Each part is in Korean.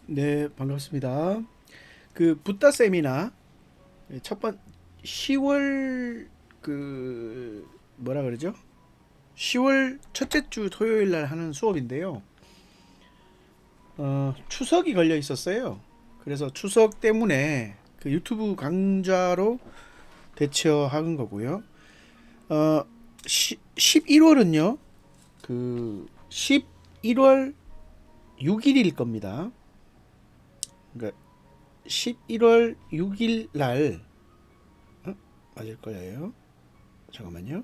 네, 반갑습니다. 그 붓다 세미나 첫번 10월 그 뭐라 그러죠? 10월 첫째 주 토요일 날 하는 수업인데요. 추석이 걸려 있었어요. 그래서 추석 때문에 그 유튜브 강좌로 대처한 거고요. 어, 11월은요. 그 11월 6일일 겁니다. 그러니까 11월 6일 날 맞을 거예요. 잠깐만요.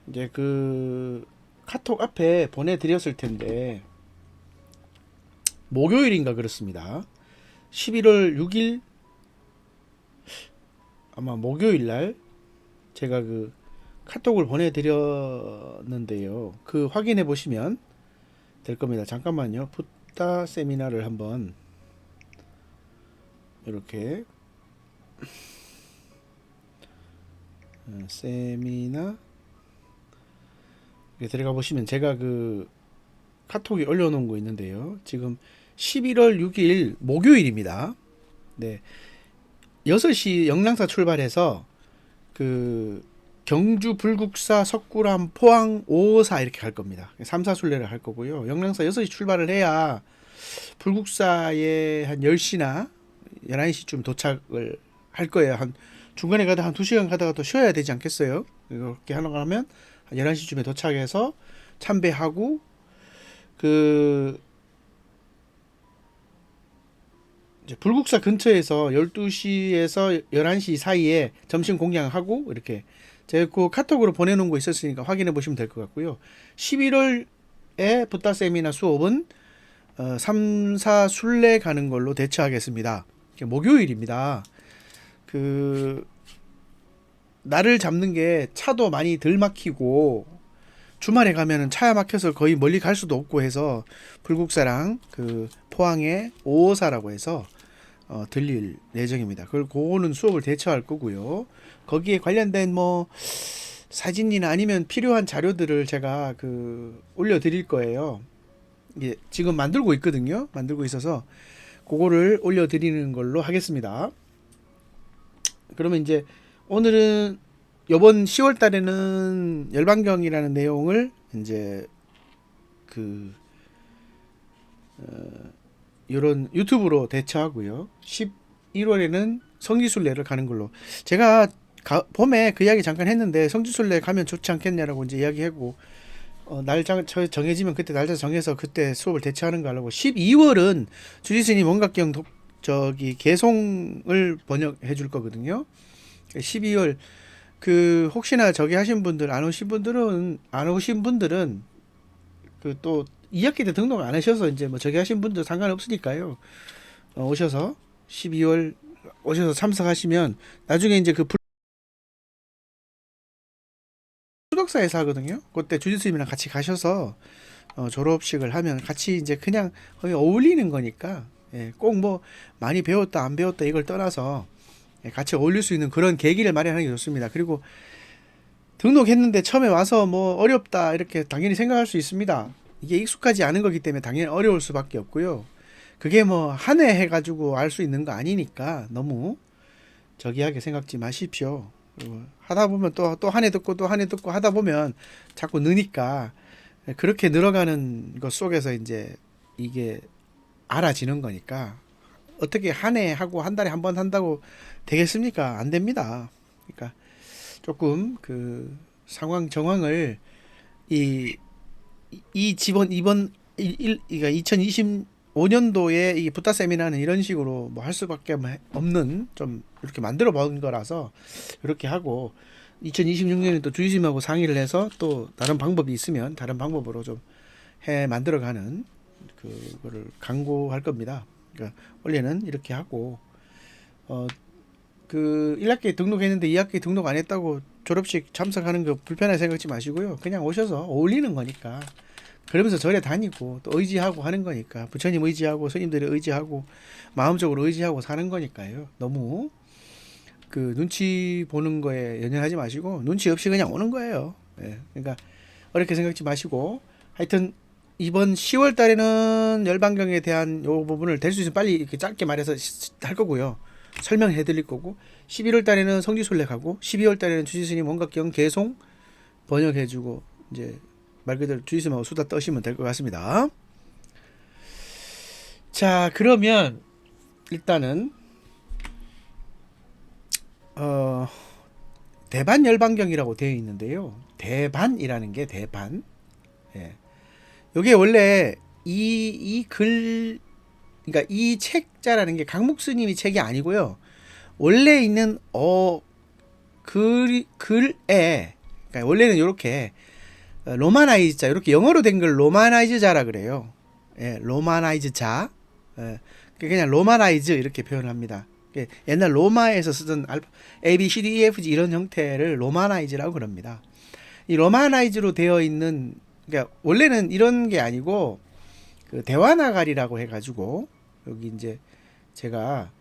이제 그 카톡 앞에 보내드렸을 텐데 목요일인가 그렇습니다. 11월 6일 아마 목요일 날 제가 그 카톡을 보내드렸는데요. 그 확인해 보시면 될 겁니다. 잠깐만요. 붓다 세미나를 한번 이렇게 세미나 이렇게 들어가 보시면 제가 그 카톡에 올려놓은 거 있는데요. 지금 11월 6일 목요일입니다. 네, 6시 영랑사 출발해서 그 경주, 불국사, 석굴암, 포항, 오사 이렇게 갈 겁니다. 3사 순례를 할 거고요. 영랑사 6시 출발을 해야 불국사에 한 10시나 11시쯤 도착을 할 거예요. 한 중간에 가다 한 2시간 가다가 또 쉬어야 되지 않겠어요? 이렇게 하는 거 하면 한 11시쯤에 도착해서 참배하고 그 이제 불국사 근처에서 12시에서 11시 사이에 점심 공양하고 이렇게 제가 그 카톡으로 보내놓은 거 있었으니까 확인해 보시면 될 것 같고요. 11월에 붓다 세미나 수업은 3, 4 순례 가는 걸로 대처하겠습니다. 목요일입니다. 그 날을 잡는 게 차도 많이 덜 막히고 주말에 가면은 차 막혀서 거의 멀리 갈 수도 없고 해서 불국사랑 그 포항의 오사라고 해서 들릴 예정입니다. 그걸 그거는 수업을 대처할 거고요. 거기에 관련된 뭐 사진이나 아니면 필요한 자료들을 제가 그 올려드릴 거예요. 이게 지금 만들고 있거든요. 만들고 있어서 그거를 올려드리는 걸로 하겠습니다. 그러면 이제 오늘은 이번 10월 달에는 열반경이라는 내용을 이제 그 이런 유튜브로 대처하고요. 11월에는 성지순례를 가는 걸로 제가 봄에 그 이야기 잠깐 했는데 성지순례 가면 좋지 않겠냐라고 이제 이야기하고 날짜 정해지면 그때 날짜 정해서 그때 수업을 대체하는 거 하려고 12월은 주지스님 원각경 저기 개송을 번역해 줄 거거든요. 12월 그 혹시나 저기 하신 분들 안 오신 분들은 그 또 2학기 때 등록 안 하셔서 이제 뭐 저기 하신 분들 상관없으니까요. 오셔서 12월 오셔서 참석하시면 나중에 이제 그 불독사에서 하거든요. 그때 주지스님이랑 같이 가셔서 졸업식을 하면 같이 이제 그냥 거의 어울리는 거니까 예, 꼭 뭐 많이 배웠다 안 배웠다 이걸 떠나서 예, 같이 어울릴 수 있는 그런 계기를 마련하는 게 좋습니다. 그리고 등록했는데 처음에 와서 뭐 어렵다 이렇게 당연히 생각할 수 있습니다. 이게 익숙하지 않은 거기 때문에 당연히 어려울 수밖에 없고요. 그게 뭐 한 해 해가지고 알 수 있는 거 아니니까 너무 저기하게 생각지 마십시오. 그리고 하다 보면 또 한 해 듣고 또 한 해 듣고 하다 보면 자꾸 느니까 그렇게 늘어가는 것 속에서 이제 이게 알아지는 거니까 어떻게 한 해 하고 한 달에 한 번 한다고 되겠습니까? 안 됩니다. 그러니까 조금 그 상황 정황을 이, 이 지번 이번 그러니까 2025년도에 이 붓다 세미나는 이런 식으로 뭐 할 수밖에 없는 좀 이렇게 만들어 본 거라서 이렇게 하고 2026년에 또 주의심하고 상의를 해서 또 다른 방법이 있으면 다른 방법으로 좀 해 만들어가는 그거를 강구할 겁니다. 그러니까 원래는 이렇게 하고 어, 그 1학기 등록했는데 2학기 등록 안 했다고 졸업식 참석하는 거 불편하게 생각지 마시고요. 그냥 오셔서 어울리는 거니까. 그러면서 절에 다니고 또 의지하고 하는 거니까. 부처님 의지하고 스님들을 의지하고 마음적으로 의지하고 사는 거니까요. 너무 그 눈치 보는 거에 연연하지 마시고 눈치 없이 그냥 오는 거예요. 예. 그러니까 어렵게 생각지 마시고 하여튼 이번 10월 달에는 열반경에 대한 요 부분을 될 수 있으면 빨리 이렇게 짧게 말해서 할 거고요. 설명해 드릴 거고, 11월 달에는 성지순례하고 12월 달에는 주지스님 원각경 개송 번역해 주고, 이제 말 그대로 주지스님하고 수다 떠시면 될 것 같습니다. 자, 그러면 일단은 대반 열반경이라고 되어 있는데요. 대반이라는 게 대반. 예. 요게 원래 이 글, 그러니까 이 책자라는 게 강목 스님이 책이 아니고요. 원래 있는 글에, 그러니까 원래는 이렇게 로마나이즈자, 이렇게 영어로 된 걸 로마나이즈자라 그래요. 예, 로마나이즈자. 예, 그냥 로마나이즈 이렇게 표현합니다. 옛날 로마에서 쓰던 A, B, C, D, E, F, G 이런 형태를 로마나이즈라고 그럽니다. 이 로마나이즈로 되어 있는, 그러니까 원래는 이런 게 아니고 그 대화나갈이라고 해가지고, 여기 이제 제가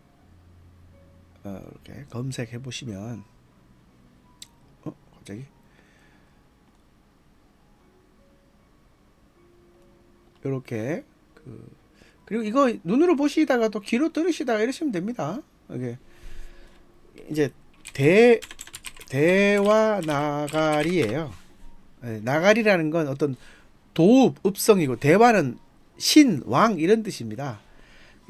이렇게 검색해 보시면 갑자기 이렇게 그리고 이거 눈으로 보시다가 또 귀로 들으시다가 이러시면 됩니다. 이게 이제 대화나갈이에요. 나갈이라는 건 어떤 도읍, 읍성이고, 대화는 신, 왕 이런 뜻입니다.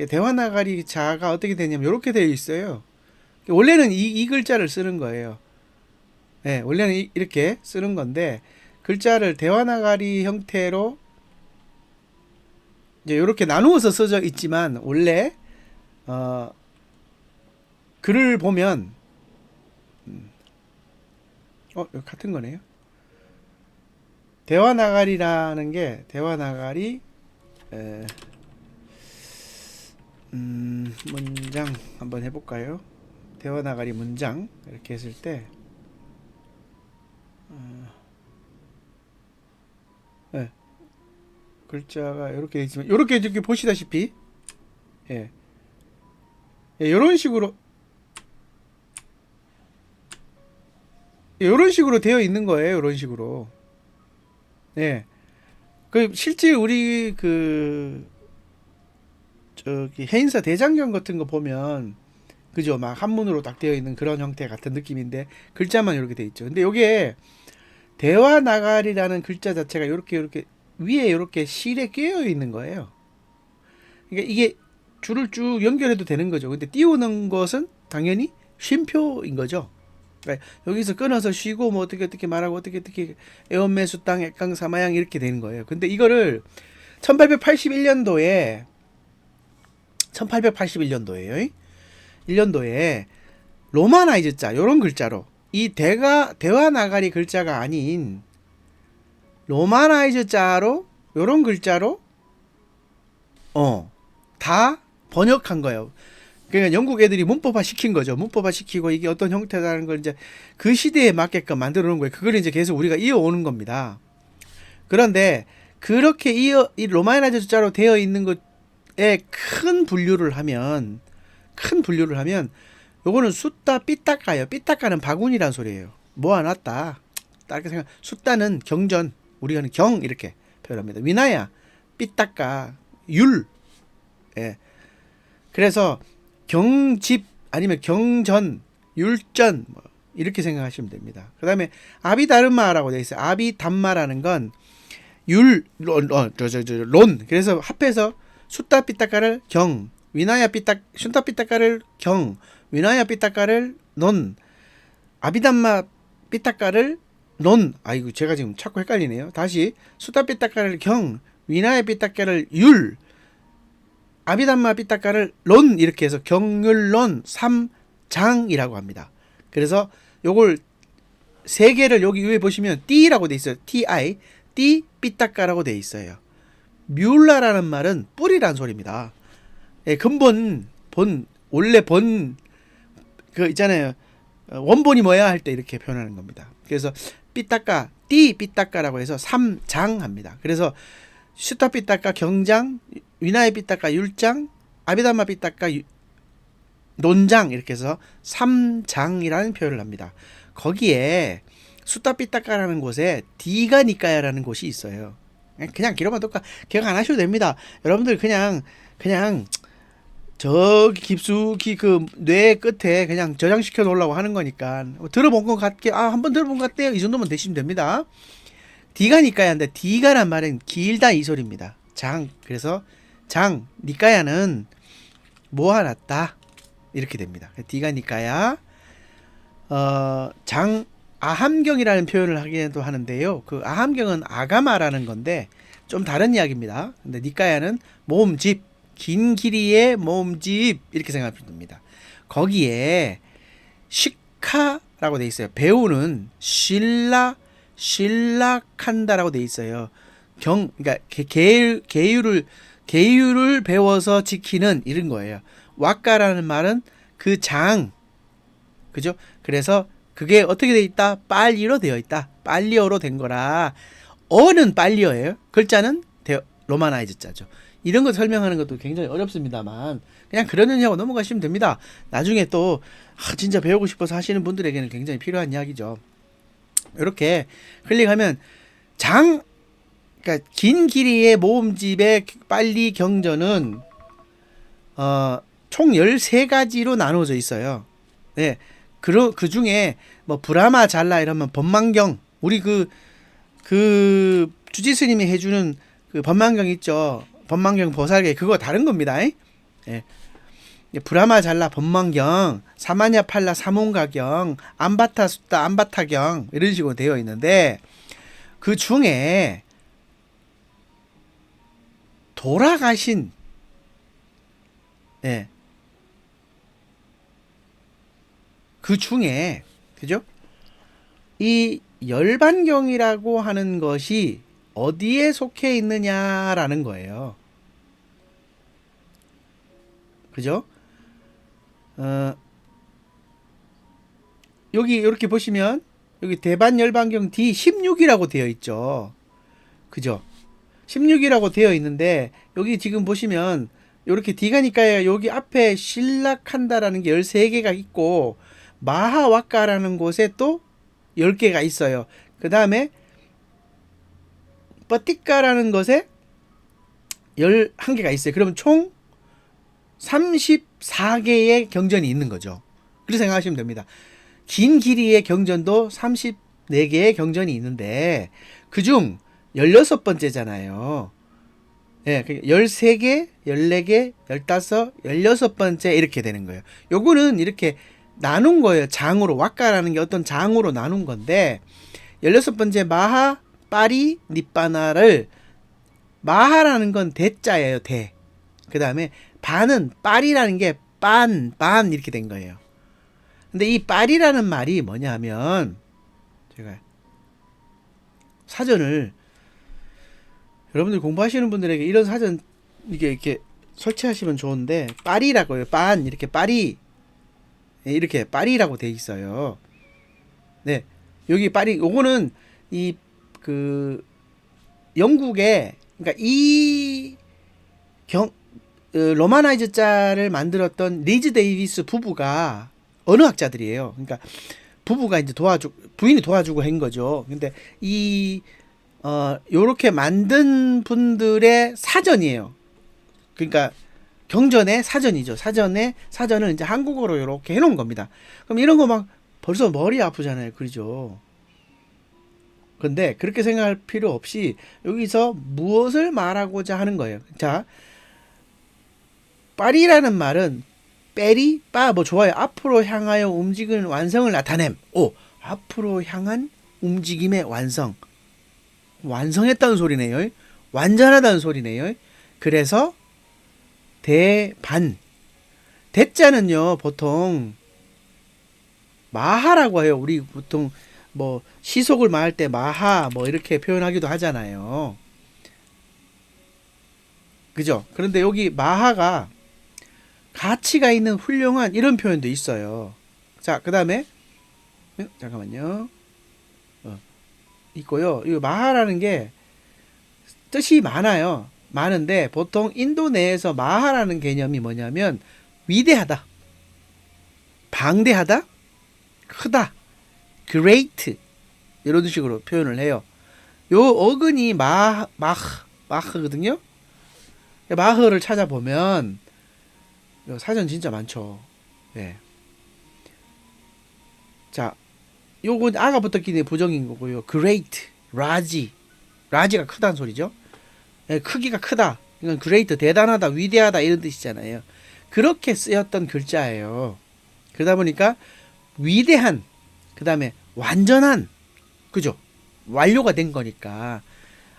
대화나갈이 자가 어떻게 되냐면 이렇게 되어 있어요. 원래는 이 글자를 쓰는 거예요. 네, 원래는 이렇게 쓰는 건데, 글자를 대화나갈이 형태로 이제 이렇게 나누어서 써져 있지만, 원래 글을 보면 같은 거네요. 대화나갈이라는 게 대화나갈이 문장 한번 해볼까요? 대화나갈이 문장 이렇게 했을 때 네, 글자가 이렇게 있지만 이렇게 보시다시피 이런 식으로 되어 있는 거예요. 이런 식으로. 예. 그 실제 우리 저기 해인사 대장경 같은 거 보면, 그죠? 막 한문으로 딱 되어 있는 그런 형태 같은 느낌인데, 글자만 이렇게 돼 있죠. 근데 요게 대화나갈이라는 글자 자체가 이렇게 위에 이렇게 실에 끼어 있는 거예요. 그러니까 이게 줄을 쭉 연결해도 되는 거죠. 근데 띄우는 것은 당연히 쉼표인 거죠. 그러니까 여기서 끊어서 쉬고 뭐 어떻게 말하고 어떻게 애원매수 땅 액강 사마양 이렇게 되는 거예요. 근데 이거를 1881년도에 1년도에 로마나이즈 자 요런 글자로, 이 대화나갈이 글자가 아닌 로마나이즈 자로 요런 글자로 다 번역한 거예요. 그러니까 영국 애들이 문법화 시킨 거죠. 문법화 시키고 이게 어떤 형태라는 걸 이제 그 시대에 맞게끔 만들어 놓은 거예요. 그걸 이제 계속 우리가 이어오는 겁니다. 그런데 그렇게 이 로마나이즈 자로 되어 있는 것에 큰 분류를 하면 요거는 숫다 삐딱가예요. 삐딱가는 바구니란 소리예요. 모아놨다. 딱 생각. 숫다는 경전, 우리가 경 이렇게 표현합니다. 위나야 삐딱가 율. 예. 그래서 경집 아니면 경전, 율전 뭐 이렇게 생각하시면 됩니다. 그 다음에 아비다르마라고 되어 있어요. 아비담마라는 건 론. 그래서 합해서 숫다 삐딱가를 경, 숫다 삐딱가를 경, 위나야 삐딱가를 논, 아비담마 삐딱가를 논. 아이고 제가 지금 자꾸 헷갈리네요. 다시 숫다 삐딱가를 경, 위나야 삐딱가를 율, 아비담마 삐딱가를 론 이렇게 해서 경률론 3장이라고 합니다. 그래서 요걸 세 개를 여기 위에 보시면 띠라고 돼 있어요. ti 띠 삐딱가라고 돼 있어요. 뮬라라는 말은 뿌리란 소리입니다. 예, 근본 원래 그 있잖아요. 원본이 뭐야 할 때 이렇게 표현하는 겁니다. 그래서 삐딱가 띠 삐딱가라고 해서 3장 합니다. 그래서 슈타 삐딱가 경장, 위나의 삐딱가 율장, 아비담마 삐딱가 논장 이렇게 해서 3장이라는 표현을 합니다. 거기에 숫다 삐딱가라는 곳에 디가 니까야라는 곳이 있어요. 그냥 기록만 똑같 기억 안 하셔도 됩니다. 여러분들 그냥 저기 깊숙이 그 뇌 끝에 그냥 저장시켜 놓으려고 하는 거니까 들어본 것 같게 한번 들어본 것 같대요. 이 정도면 되시면 됩니다. D가 니까야인데 D가란 말은 길다 이 소리입니다. 그래서 니까야는 모아놨다 이렇게 됩니다. D가 니까야 아함경이라는 표현을 하기도 하는데요. 그 아함경은 아가마라는 건데 좀 다른 이야기입니다. 근데 니까야는 모음집, 긴 길이의 모음집 이렇게 생각하면 됩니다. 거기에 시카라고 돼 있어요. 배우는 신락한다라고 돼 있어요. 그러니까 계율을 배워서 지키는 이런 거예요. 왁가라는 말은 그 그죠? 그래서 그게 어떻게 돼 있다? 빨리어로 되어 있다. 빨리어로 된 거라. 어는 빨리어예요. 글자는 로마나이즈 자죠. 이런 거 설명하는 것도 굉장히 어렵습니다만 그냥 그러는 하고 넘어가시면 됩니다. 나중에 또 진짜 배우고 싶어서 하시는 분들에게는 굉장히 필요한 이야기죠. 이렇게 클릭하면 그러니까 긴 길이의 모음집의 빨리 경전은 총 13가지로 나눠져 있어요. 네. 그 중에 뭐 브라마 잘라 이러면 법망경 우리 그 주지 스님이 해주는 그 법망경 있죠. 법망경 보살계 그거 다른 겁니다. 예. 브라마 잘라 법망경, 사마냐 팔라 사몽가경, 안바타 숫다 안바타경 이런 식으로 되어 있는데 그 중에 돌아가신 그 중에 그죠? 이 열반경이라고 하는 것이 어디에 속해 있느냐라는 거예요. 그죠? 여기 이렇게 보시면 여기 대반열반경 D16이라고 되어 있죠. 그죠? 16이라고 되어 있는데 여기 지금 보시면 이렇게 D가니까요. 여기 앞에 신락한다라는 게 13개가 있고 마하와카라는 곳에 또 10개가 있어요. 그 다음에 뻐띠까라는 것에 11개가 있어요. 그러면 총 34개의 경전이 있는 거죠. 그렇게 생각하시면 됩니다. 긴 길이의 경전도 34개의 경전이 있는데 그중 16번째잖아요. 예, 13개, 14개, 15, 16번째 이렇게 되는 거예요. 요거는 이렇게 나눈 거예요. 장으로. 왁가라는 게 어떤 장으로 나눈 건데 16번째 마하, 빠리, 니빠나를 마하라는 건 대자예요. 대. 그 다음에 반은 빠리라는 게 빤 이렇게 된 거예요. 근데 이 빠리라는 말이 뭐냐면 제가 사전을 여러분들 공부하시는 분들에게 이런 사전 이렇게 설치하시면 좋은데 빠리라고요. 빤 이렇게 빠리 이렇게 빠리라고 돼 있어요. 네, 여기 빠리 요거는 이 그 영국에 그러니까 이 로마나이즈 자를 만들었던 리즈 데이비스 부부가 언어학자들이에요. 그러니까 부부가 이제 부인이 도와주고 한 거죠. 근데 요렇게 만든 분들의 사전이에요. 그러니까 경전의 사전이죠. 사전을 이제 한국어로 이렇게 해놓은 겁니다. 그럼 이런 거 막 벌써 머리 아프잖아요. 그죠? 근데 그렇게 생각할 필요 없이 여기서 무엇을 말하고자 하는 거예요. 자, 빠리라는 말은 빼리, 뭐 좋아요. 앞으로 향하여 움직이는 완성을 나타냄. 앞으로 향한 움직임의 완성. 완성했다는 소리네요. 완전하다는 소리네요. 그래서 대반. 대자는요, 보통 마하라고 해요. 우리 보통 뭐 시속을 말할 때 마하 뭐 이렇게 표현하기도 하잖아요. 그죠? 그런데 여기 마하가 가치가 있는 훌륭한 이런 표현도 있어요. 자, 그 다음에 잠깐만요. 있고요. 이 마하라는 게 뜻이 많아요. 많은데 보통 인도 내에서 마하라는 개념이 뭐냐면 위대하다, 방대하다, 크다, great 이런 식으로 표현을 해요. 요 어근이 마흐거든요. 마흐를 찾아보면 사전 진짜 많죠. 예. 자, 요건 아가 붙었기 때문에 부정인 거고요. great, 라지가 크다는 소리죠. 예, 크기가 크다. 이건 great, 대단하다, 위대하다 이런 뜻이잖아요. 그렇게 쓰였던 글자예요. 그러다 보니까 위대한, 그 다음에 완전한, 그죠? 완료가 된 거니까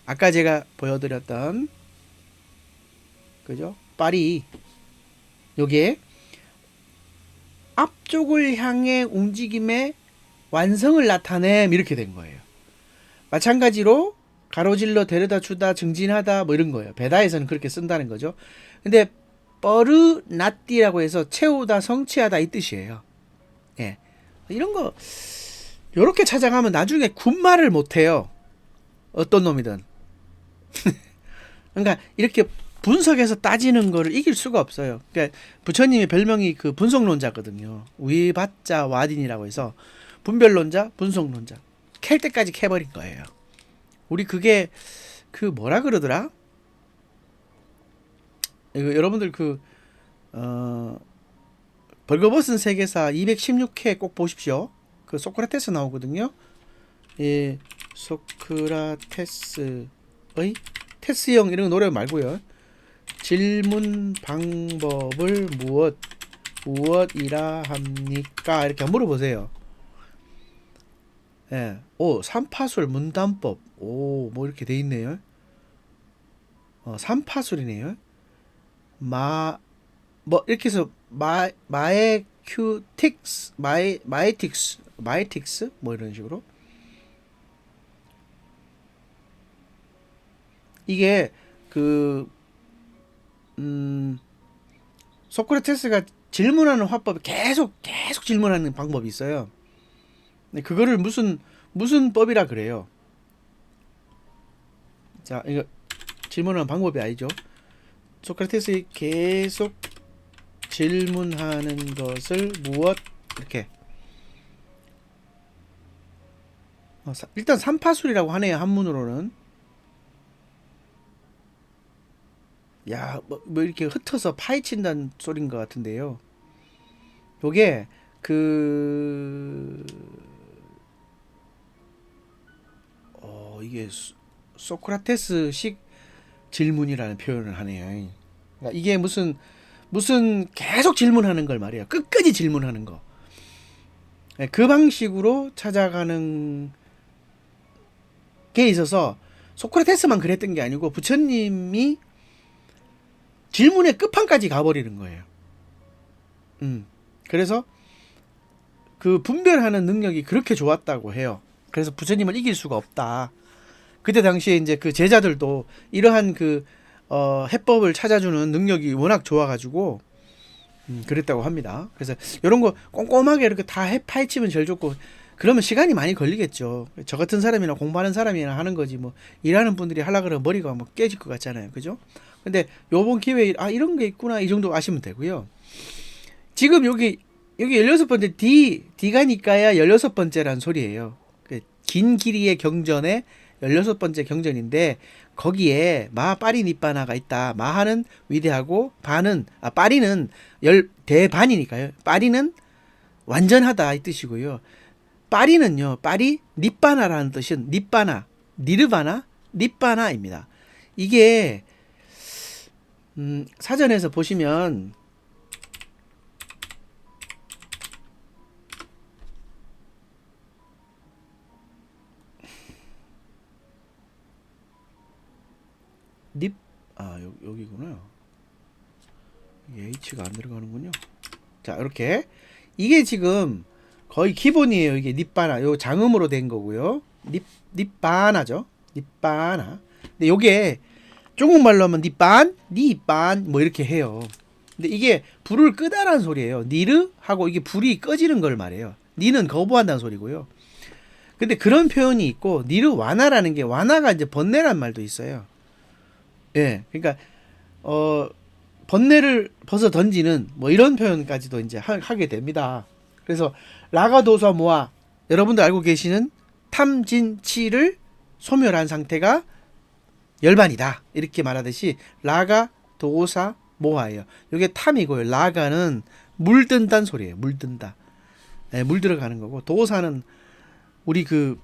아까 제가 보여드렸던 그죠? 파리 요게 앞쪽을 향해 움직임의 완성을 나타냄 이렇게 된 거예요. 마찬가지로 가로질러 데려다 주다 증진하다 뭐 이런 거예요. 베다에서는 그렇게 쓴다는 거죠. 근데 뻐르나띠라고 해서 채우다 성취하다 이 뜻이에요. 예. 이런 거 요렇게 찾아가면 나중에 군말을 못해요. 어떤 놈이든. 그러니까 이렇게 분석해서 따지는 거를 이길 수가 없어요. 그러니까 부처님의 별명이 그 분석론자거든요. 위바자 와딘이라고 해서 분별론자, 분석론자. 캘 때까지 캐버린 거예요. 우리 그게 그 뭐라 그러더라? 이거 여러분들 벌거벗은 세계사 216회 꼭 보십시오. 그 소크라테스 나오거든요. 예, 소크라테스의 테스형 이런 거 노래 말고요. 질문 방법을 무엇이라 합니까? 이렇게 물어보세요. 예. 오, 삼파술 문단법. 오, 뭐 이렇게 돼 있네요. 삼파술이네요. 뭐 이렇게 해서 마에틱스 뭐 이런 식으로. 이게 소크라테스가 질문하는 화법이 계속 질문하는 방법이 있어요. 근데 그거를 무슨 법이라 그래요. 자, 이거 질문하는 방법이 아니죠. 소크라테스가 계속 질문하는 것을 무엇 이렇게 일단 삼파술이라고 하네요. 한문으로는. 야, 뭐 이렇게 흩어서 파헤친다는 소린 것 같은데요. 요게 이게 소크라테스식 질문이라는 표현을 하네요. 그러니까 이게 무슨 계속 질문하는 걸 말이에요. 끝까지 질문하는 거. 그 방식으로 찾아가는 게 있어서 소크라테스만 그랬던 게 아니고 부처님이 질문의 끝판까지 가버리는 거예요. 그래서 그 분별하는 능력이 그렇게 좋았다고 해요. 그래서 부처님을 이길 수가 없다. 그때 당시에 이제 그 제자들도 이러한 해법을 찾아주는 능력이 워낙 좋아가지고 그랬다고 합니다. 그래서 이런 거 꼼꼼하게 이렇게 다 파헤치면 제일 좋고, 그러면 시간이 많이 걸리겠죠. 저 같은 사람이나 공부하는 사람이나 하는 거지, 뭐 일하는 분들이 하려고 그러면 머리가 뭐 깨질 것 같잖아요. 그죠? 근데 요번 기회에 이런 게 있구나 이 정도 아시면 되고요. 지금 여기 16번째 D가니까야 16번째란 소리예요. 긴 길이의 경전의 16번째 경전인데 거기에 마파리 니빠나가 있다. 마하는 위대하고 파리는 대반이니까요. 파리는 완전하다 이 뜻이고요. 파리는요. 파리 니빠나라는 뜻은 니빠나, 니르바나, 니빠나입니다. 이게 사전에서 보시면 여기구나. H가 안 들어가는군요. 자, 이렇게 이게 지금 거의 기본이에요. 이게 니빠나, 요 장음으로 된 거고요. 니빠나죠. 니빠나. 근데 요게 중국말로 하면 니빤 뭐 이렇게 해요. 근데 이게 불을 끄다라는 소리예요. 니르 하고 이게 불이 꺼지는 걸 말해요. 니는 거부한다는 소리고요. 근데 그런 표현이 있고 니르 와나라는 게, 와나가 이제 번뇌란 말도 있어요. 예, 그러니까 번뇌를 벗어 던지는 뭐 이런 표현까지도 이제 하게 됩니다. 그래서 라가도사 모아, 여러분들 알고 계시는 탐진치를 소멸한 상태가 열반이다. 이렇게 말하듯이 라가 도사 모하예요. 이게 탐이고요. 라가는 물든다는 소리예요. 물든다. 예, 물 들어가는 거고 도사는 우리 그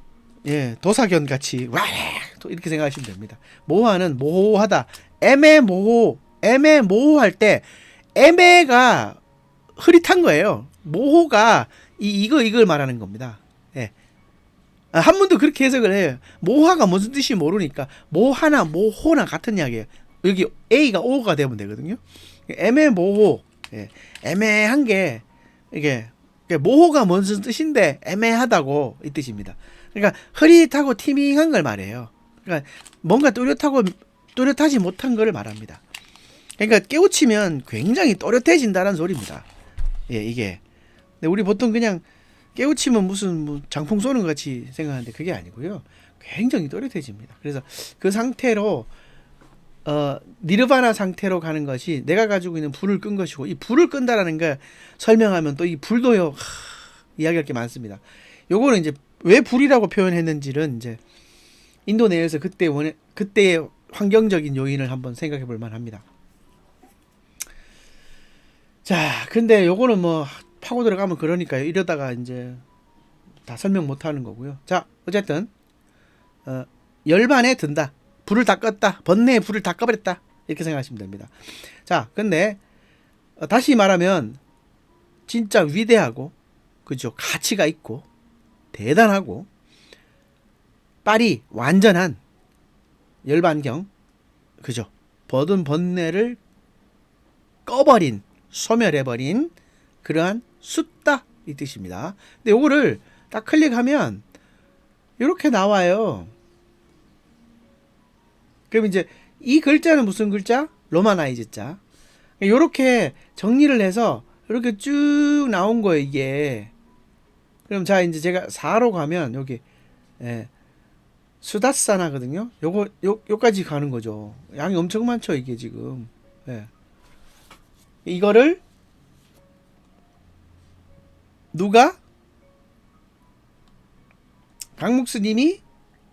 도사견 같이 와 이렇게 생각하시면 됩니다. 모하는 모호하다. 애매모호할 때 애매가 흐릿한 거예요. 모호가 이걸 말하는 겁니다. 예. 한문도 그렇게 해석을 해요. 모하가 무슨 뜻인지 모르니까 모하나 모호나 같은 이야기예요. 여기 A가 O가 되면 되거든요. 애매모호. 예. 애매한 게 이게 모호가 무슨 뜻인데 애매하다고 이 뜻입니다. 그러니까 흐릿하고 티밍한 걸 말해요. 그러니까 뭔가 또렷하지 못한 걸 말합니다. 그러니까 깨우치면 굉장히 또렷해진다는 소리입니다. 예, 이게. 근데 우리 보통 그냥 깨우치면 무슨 뭐 장풍 쏘는 것 같이 생각하는데 그게 아니고요. 굉장히 또렷해집니다. 그래서 그 상태로 니르바나 상태로 가는 것이 내가 가지고 있는 불을 끈 것이고 이 불을 끈다라는 거 설명하면 또 이 불도요 이야기할 게 많습니다. 요거는 이제 왜 불이라고 표현했는지는 이제 인도 내에서 그때의 환경적인 요인을 한번 생각해 볼 만합니다. 자, 근데 요거는 뭐 파고 들어가면 그러니까요. 이러다가 이제 다 설명 못 하는 거고요. 자, 어쨌든 열반에 든다. 불을 다 껐다. 번뇌의 불을 다 꺼버렸다. 이렇게 생각하시면 됩니다. 자, 근데 다시 말하면 진짜 위대하고 그죠? 가치가 있고 대단하고 빨이 완전한 열반경 그죠? 버든 번뇌를 꺼버린 소멸해버린 그러한 숫다 이 뜻입니다. 근데 요거를 딱 클릭하면 이렇게 나와요. 그럼 이제 이 글자는 무슨 글자? 로마나이즈 자. 요렇게 정리를 해서 이렇게 쭉 나온 거예요, 이게. 그럼 자, 이제 제가 4로 가면 여기 수다사나거든요. 요까지 가는 거죠. 양이 엄청 많죠, 이게 지금. 예. 이거를 누가? 강묵스님이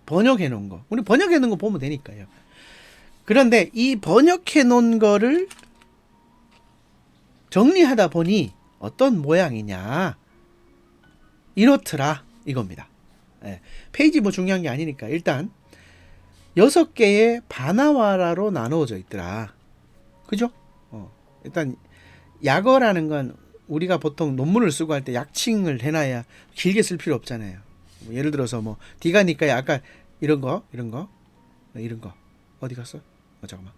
번역해 놓은 거. 우리 번역해 놓은 거 보면 되니까요. 그런데 이 번역해 놓은 거를 정리하다 보니 어떤 모양이냐. 이렇더라. 이겁니다. 예. 페이지 뭐 중요한 게 아니니까 일단 6개의 바나와라로 나누어져 있더라. 그죠? 일단 약어라는 건 우리가 보통 논문을 쓰고 할 때 약칭을 해놔야 길게 쓸 필요 없잖아요. 뭐 예를 들어서 뭐 디가니까에 아까 이런 거 어디 갔어? 잠깐만.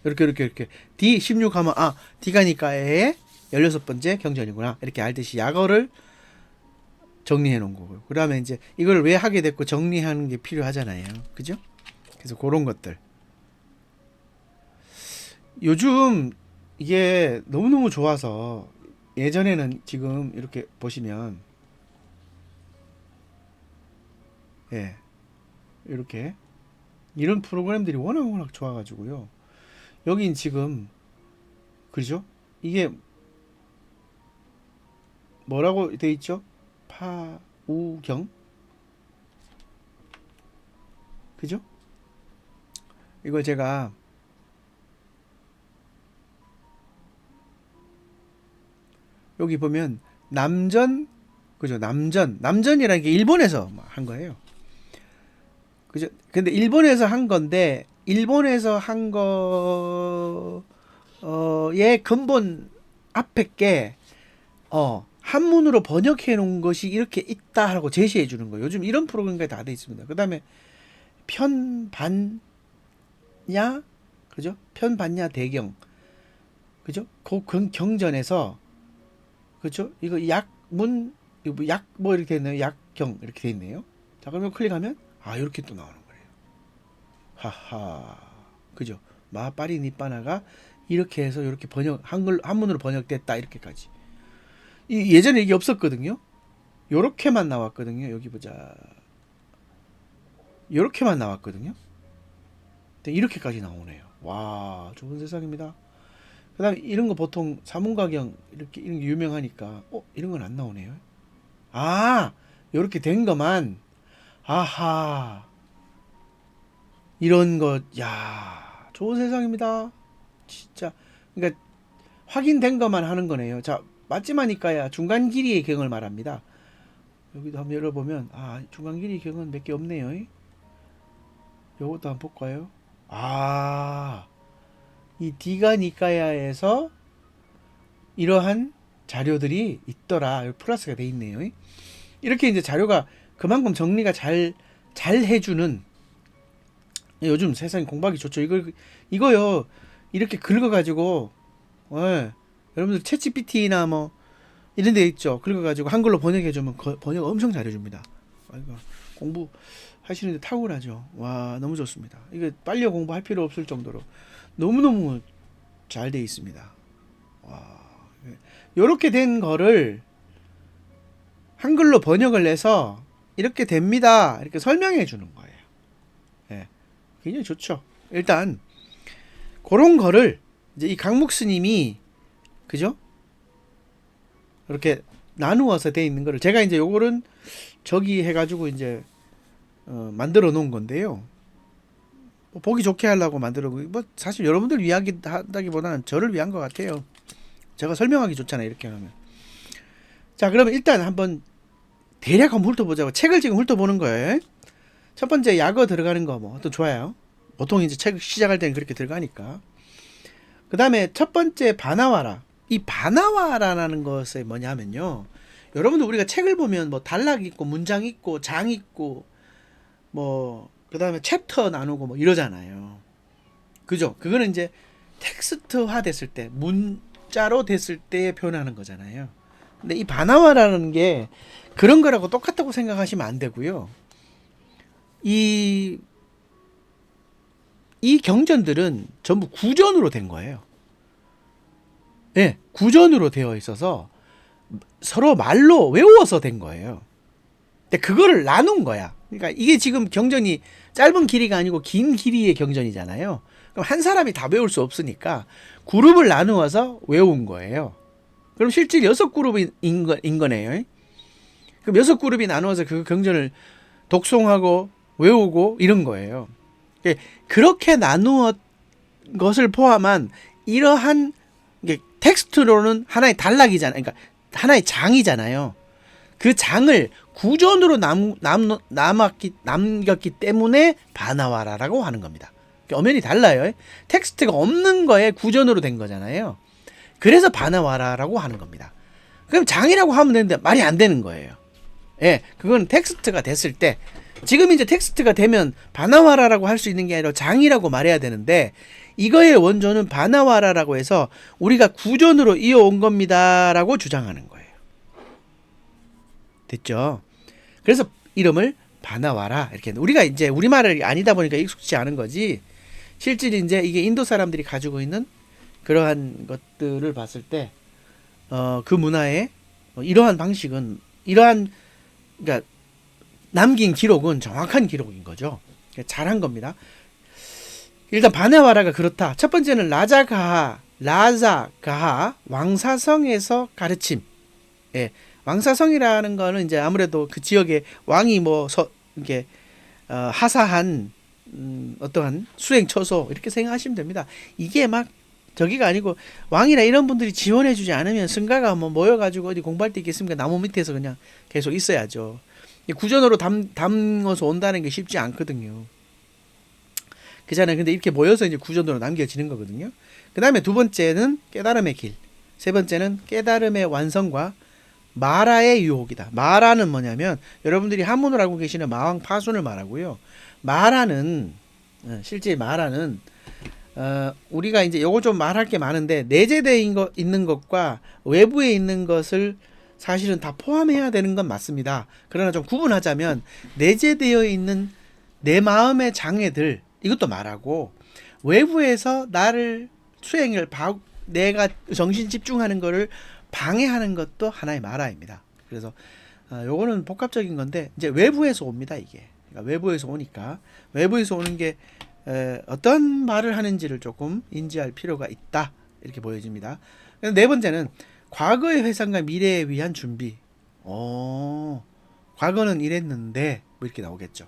이렇게 D16 하면 디가니까의 16번째 경전이구나. 이렇게 알듯이 약어를 정리해 놓은 거고요. 그다음에 이제 이걸 왜 하게 됐고 정리하는 게 필요하잖아요. 그죠? 그래서 그런 것들. 요즘 이게 너무너무 좋아서 예전에는 지금 이렇게 보시면 이렇게 이런 프로그램들이 워낙 좋아가지고요. 여긴 지금 그죠? 이게 뭐라고 돼 있죠? 파우경 그죠? 이걸 제가 여기 보면 남전 그죠? 남전이라는 게 일본에서 한 거예요. 그죠? 근데 일본에서 한 건데 일본에서 한 거의 근본 앞에 게 한문으로 번역해 놓은 것이 이렇게 있다 하고 제시해 주는 거예요. 요즘 이런 프로그램까지 다 돼 있습니다. 그다음에 편반야 그죠? 편반야 대경 그죠? 그 경전에서 그죠? 이거 약문 약 뭐 이렇게 돼 있네요. 약경 이렇게 돼 있네요. 자, 그러면 클릭하면 이렇게 또 나오는 거예요. 하하. 그죠? 마파리 니빠나가 이렇게 해서 이렇게 한문으로 번역됐다 이렇게까지. 예전에 이게 없었거든요. 요렇게만 나왔거든요. 여기 보자. 요렇게만 나왔거든요. 근데 이렇게까지 나오네요. 와, 좋은 세상입니다. 그다음에 이런 거 보통 사문가경 이렇게 이런 게 유명하니까 이런 건 안 나오네요. 요렇게 된 것만 아하. 이런 것, 야, 좋은 세상입니다. 진짜. 그러니까 확인된 것만 하는 거네요. 자, 맞지마니까야 중간 길이의 경을 말합니다. 여기도 한번 열어보면, 아, 중간 길이 경은 몇 개 없네요. 요것도 한번 볼까요? 아, 이 디가 니까야에서 이러한 자료들이 있더라. 플러스가 돼 있네요. 이렇게 이제 자료가 그만큼 정리가 잘 해주는, 요즘 세상에 공부하기 좋죠. 이거요. 이렇게 긁어가지고, 예, 여러분들 챗GPT나 뭐, 이런 데 있죠. 긁어가지고 한글로 번역해주면 번역 엄청 잘해줍니다. 아이고, 공부 하시는데 탁월하죠. 와, 너무 좋습니다. 이게 빨리 공부할 필요 없을 정도로 너무너무 잘 돼 있습니다. 와, 요렇게 된 거를 한글로 번역을 해서 이렇게 됩니다. 이렇게 설명해 주는 거예요. 예, 굉장히 좋죠. 일단 그런 거를 이제 이 강목 스님이, 그죠? 이렇게 나누어서 돼 있는 거를 제가 이제 요거는 저기 해가지고 이제 만들어 놓은 건데요. 뭐 보기 좋게 하려고 만들어, 뭐 사실 여러분들 위하다기보다는 저를 위한 것 같아요. 제가 설명하기 좋잖아요. 이렇게 하면. 자, 그러면 일단 한번 대략 한번 훑어보자고. 책을 지금 훑어보는 거예요. 첫 번째 약어 들어가는 거 뭐 또 좋아요. 보통 이제 책 시작할 때는 그렇게 들어가니까. 그 다음에 첫 번째 바나와라. 이 바나와라라는 것이 뭐냐면요. 여러분들 우리가 책을 보면 뭐 단락 있고 문장 있고 장 있고 뭐 그 다음에 챕터 나누고 뭐 이러잖아요. 그죠? 그거는 이제 텍스트화 됐을 때, 문자로 됐을 때 표현하는 거잖아요. 근데 이 바나와라는 게 그런 거라고 똑같다고 생각하시면 안 되고요. 이 경전들은 전부 구전으로 된 거예요. 네, 구전으로 되어 있어서 서로 말로 외워서 된 거예요. 근데 그거를 나눈 거야. 그러니까 이게 지금 경전이 짧은 길이가 아니고 긴 길이의 경전이잖아요. 그럼 한 사람이 다 외울 수 없으니까 그룹을 나누어서 외운 거예요. 그럼 실제 6그룹인 거네요. 그럼 6그룹이 나누어서 그 경전을 독송하고 외우고 이런 거예요. 그렇게 나누어 것을 포함한 이러한 텍스트로는 하나의 단락이잖아요. 그러니까 하나의 장이잖아요. 그 장을 구전으로 남겼기 때문에 바나와라라고 하는 겁니다. 엄연히 달라요. 텍스트가 없는 거에 구전으로 된 거잖아요. 그래서 바나와라라고 하는 겁니다. 그럼 장이라고 하면 되는데 말이 안 되는 거예요. 예, 그건 텍스트가 됐을 때, 지금 이제 텍스트가 되면 바나와라라고 할 수 있는 게 아니라 장이라고 말해야 되는데, 이거의 원조는 바나와라라고 해서 우리가 구전으로 이어온 겁니다라고 주장하는 거예요. 됐죠? 그래서 이름을 바나와라 이렇게. 우리가 이제 우리말이 아니다 보니까 익숙지 않은 거지, 실제 이제 이게 인도 사람들이 가지고 있는 그러한 것들을 봤을 때 그 문화의 이러한 방식은, 이러한, 그러니까 남긴 기록은 정확한 기록인 거죠. 잘한 겁니다. 일단 바나와라가 그렇다. 첫 번째는 라자가하, 왕사성에서 가르침. 예, 왕사성이라는 거는 이제 아무래도 그 지역의 왕이 뭐 이렇게 하사한 어떠한 수행 처소 이렇게 생각하시면 됩니다. 이게 막 저기가 아니고 왕이나 이런 분들이 지원해주지 않으면 승가가 뭐 모여가지고 어디 공부할 때 있겠습니까? 나무 밑에서 그냥 계속 있어야죠. 구전으로 담아서 온다는 게 쉽지 않거든요. 그잖아요. 근데 이렇게 모여서 이제 구전으로 남겨지는 거거든요. 그 다음에 두 번째는 깨달음의 길. 세 번째는 깨달음의 완성과 마라의 유혹이다. 마라는 뭐냐면 여러분들이 한문을 알고 계시는 마왕 파순을 말하고요. 마라는 실제 마라는 우리가 이제 요거 좀 말할 게 많은데, 내재되어 있는 것과 외부에 있는 것을 사실은 다 포함해야 되는 건 맞습니다. 그러나 좀 구분하자면 내재되어 있는 내 마음의 장애들, 이것도 말하고, 외부에서 나를 내가 정신 집중하는 거를 방해하는 것도 하나의 마라입니다. 그래서 요거는 복합적인 건데 이제 외부에서 옵니다. 이게 그러니까 외부에서 오니까, 외부에서 오는 게 어떤 말을 하는지를 조금 인지할 필요가 있다, 이렇게 보여집니다. 네 번째는 과거의 회상과 미래에 위한 준비. 과거는 이랬는데 뭐 이렇게 나오겠죠.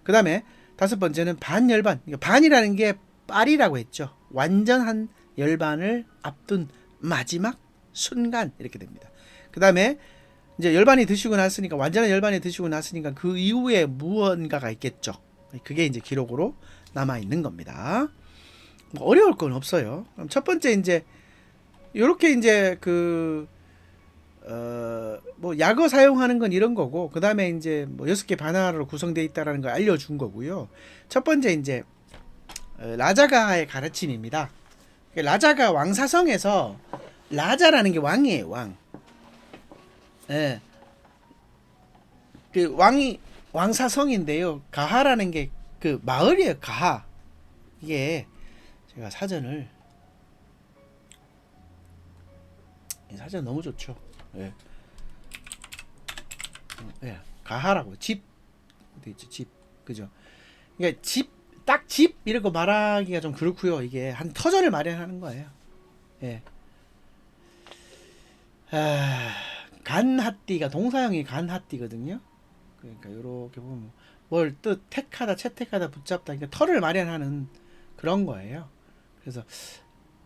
그 다음에 다섯 번째는 반열반. 반이라는 게 빨이라고 했죠. 완전한 열반을 앞둔 마지막 순간 이렇게 됩니다. 그 다음에 이제 열반이 드시고 났으니까 완전한 열반이 드시고 났으니까 그 이후에 무언가가 있겠죠. 그게 이제 기록으로 남아 있는 겁니다. 뭐 어려울 건 없어요. 그럼 첫 번째 이제 요렇게 이제 뭐 약어 사용하는 건 이런 거고, 그 다음에 이제 뭐 6개 반화로 구성되어 있다라는 걸 알려준 거고요. 첫 번째 이제 라자가의 가르침입니다. 라자가 왕사성에서, 라자라는 게 왕이에요, 왕. 예. 그 왕이 왕사성인데요. 가하라는 게 그 마을이에요, 가하. 이게 제가 사전 너무 좋죠. 예. 예. 가하라고 집 돼 있죠, 집. 그죠? 그러니까 딱 집 이렇게 말하기가 좀 그렇고요. 이게 한 터전을 마련하는 거예요. 예. 간하띠가 동사형이 간하띠거든요. 그러니까 이렇게 보면 뭘 택하다, 채택하다, 붙잡다, 그러니까 터를 마련하는 그런 거예요. 그래서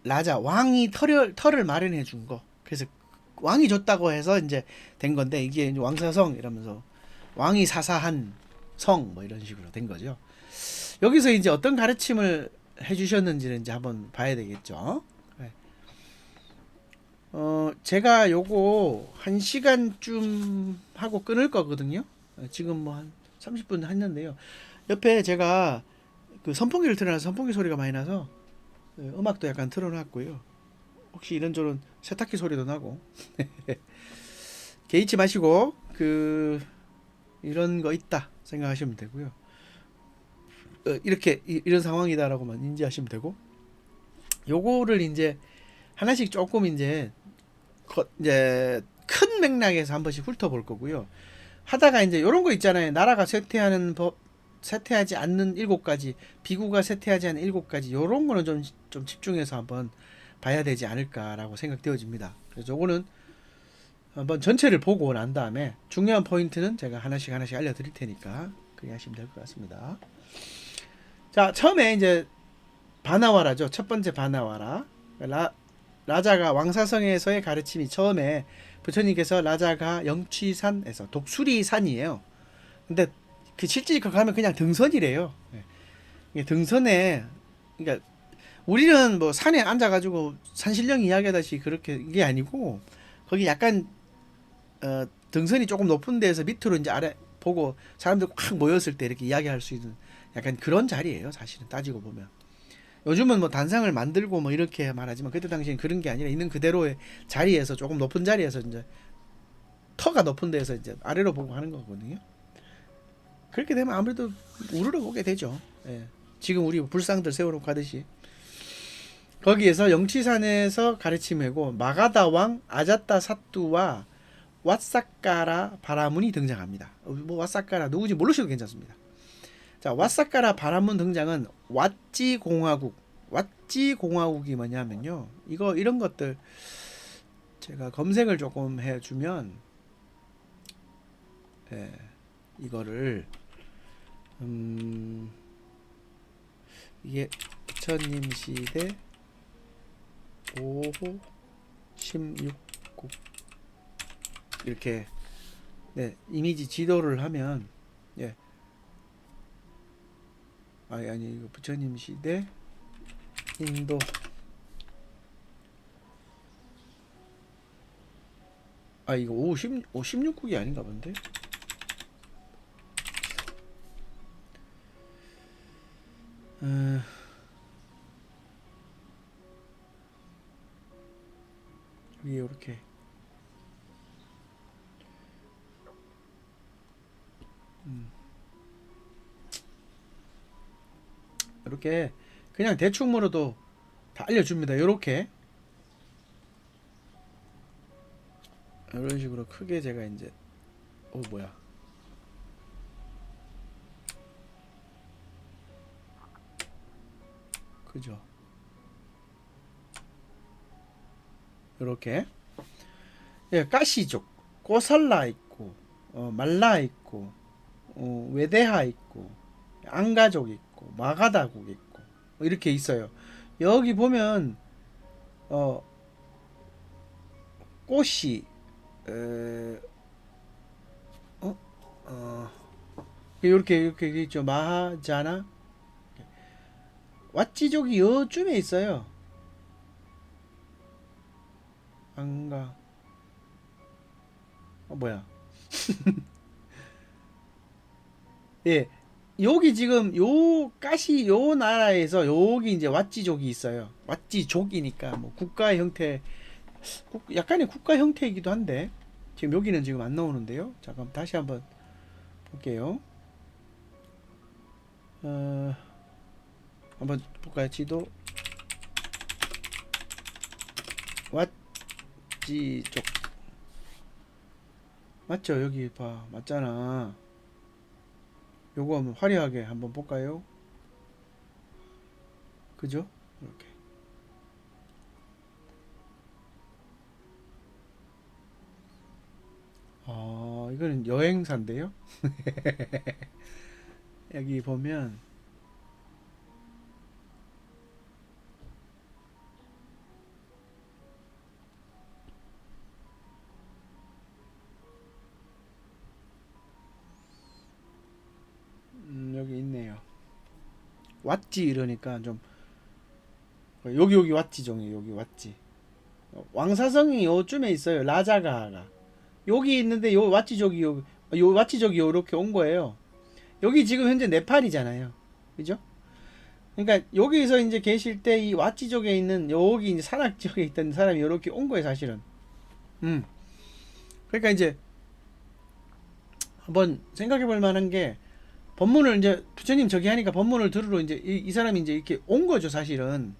라자 왕이 터를 마련해 준 거. 그래서 왕이 줬다고 해서 이제 된 건데, 이게 이제 왕사성 이러면서 왕이 사사한 성 뭐 이런 식으로 된 거죠. 여기서 이제 어떤 가르침을 해주셨는지는 이제 한번 봐야 되겠죠. 네. 제가 요거 1시간쯤 하고 끊을 거거든요. 지금 뭐 한 30분 했는데요. 옆에 제가 그 선풍기를 틀어놔서 선풍기 소리가 많이 나서 음악도 약간 틀어놨고요. 혹시 이런저런 세탁기 소리도 나고 개의치 마시고 이런 거 있다 생각하시면 되고요. 이렇게 이런 상황이다라고만 인지하시면 되고, 요거를 이제 하나씩 조금 이제 큰 맥락에서 한 번씩 훑어볼 거고요. 하다가 이제 요런 거 있잖아요. 나라가 쇠퇴하는 법, 쇠퇴하지 않는 7가지, 비구가 쇠퇴하지 않는 7가지, 요런 거는 좀 집중해서 한번 봐야 되지 않을까라고 생각되어집니다. 그래서 요거는 한번 전체를 보고 난 다음에 중요한 포인트는 제가 하나씩 알려드릴 테니까 그렇게 하시면 될 것 같습니다. 자, 처음에 이제 바나와라죠. 첫 번째 바나와라. 라자가 왕사성에서의 가르침이, 처음에 부처님께서 라자가 영취산에서, 독수리산이에요. 근데 실제 가면 그냥 등선이래요. 예. 등선에, 그러니까 우리는 뭐 산에 앉아가지고 산신령 이야기하듯이 그렇게 이게 아니고, 거기 약간 등선이 조금 높은 데에서 밑으로 이제 아래 보고 사람들 확 모였을 때 이렇게 이야기할 수 있는 약간 그런 자리예요. 사실은 따지고 보면. 요즘은 뭐 단상을 만들고 뭐 이렇게 말하지만, 그때 당시엔 그런 게 아니라 있는 그대로의 자리에서, 조금 높은 자리에서 이제 터가 높은 데에서 이제 아래로 보고 하는 거거든요. 그렇게 되면 아무래도 우르르 보게 되죠. 예. 지금 우리 불상들 세워놓고 하듯이. 거기에서 영치산에서 가르침하고 마가다 왕 아자타 사뚜와 왓사까라 바라문이 등장합니다. 뭐 왓사까라 누구지 모르셔도 괜찮습니다. 자, 왓사까라 바라문 등장은 왓지 공화국이 뭐냐면요. 이런 것들 제가 검색을 조금 해주면, 이거를 이게 부처님 시대 5호 16국 이렇게 이미지 지도를 하면, 아니 이거 부처님 시대 인도, 이거 16국이 아닌가 본데. 위에 이렇게 이렇게 그냥 대충 물어도 다 알려줍니다. 이렇게 이런 식으로 크게 제가 이제 뭐야, 그죠? 이렇게 가시족, 꼬살라 있고, 말라 있고, 외대하 있고, 안가족 있고 마가다국 있고 뭐 이렇게 있어요. 여기 보면 어 꽃이 어, 어, 어 이렇게 있죠. 마하자나 왓지족이 요쯤에 있어요. 안가 뭐야? 예. 여기 지금 요 가시 요 나라에서 여기 이제 왓지족이 있어요. 왓지족이니까 뭐 국가 형태 약간의 국가 형태이기도 한데 지금 여기는 지금 안 나오는데요. 잠깐 다시 한번 볼게요. 어, 한번 볼까요? 지도 왓지족 맞죠? 여기 봐 맞잖아. 요거 한번 화려하게 한번 볼까요? 그죠? 이렇게. 이거는 여행사인데요. 여기 보면 여기 있네요. 왓지 이러니까 좀 여기 왓지종이 여기 왓지. 왕사성이 요쯤에 있어요. 라자가가 여기 있는데 요 왓지족이 요 왓지족이 요렇게 온 거예요. 여기 지금 현재 네팔이잖아요. 그죠? 그러니까 여기서 이제 계실 때 이 왓지족에 있는 여기 이제 산악 지역에 있던 사람이 요렇게 온 거예요, 사실은. 음. 그러니까 이제 한번 생각해 볼 만한 게 법문을 이제 부처님 저기 하니까 법문을 들으러 이제 이 사람이 이제 이렇게 온 거죠, 사실은.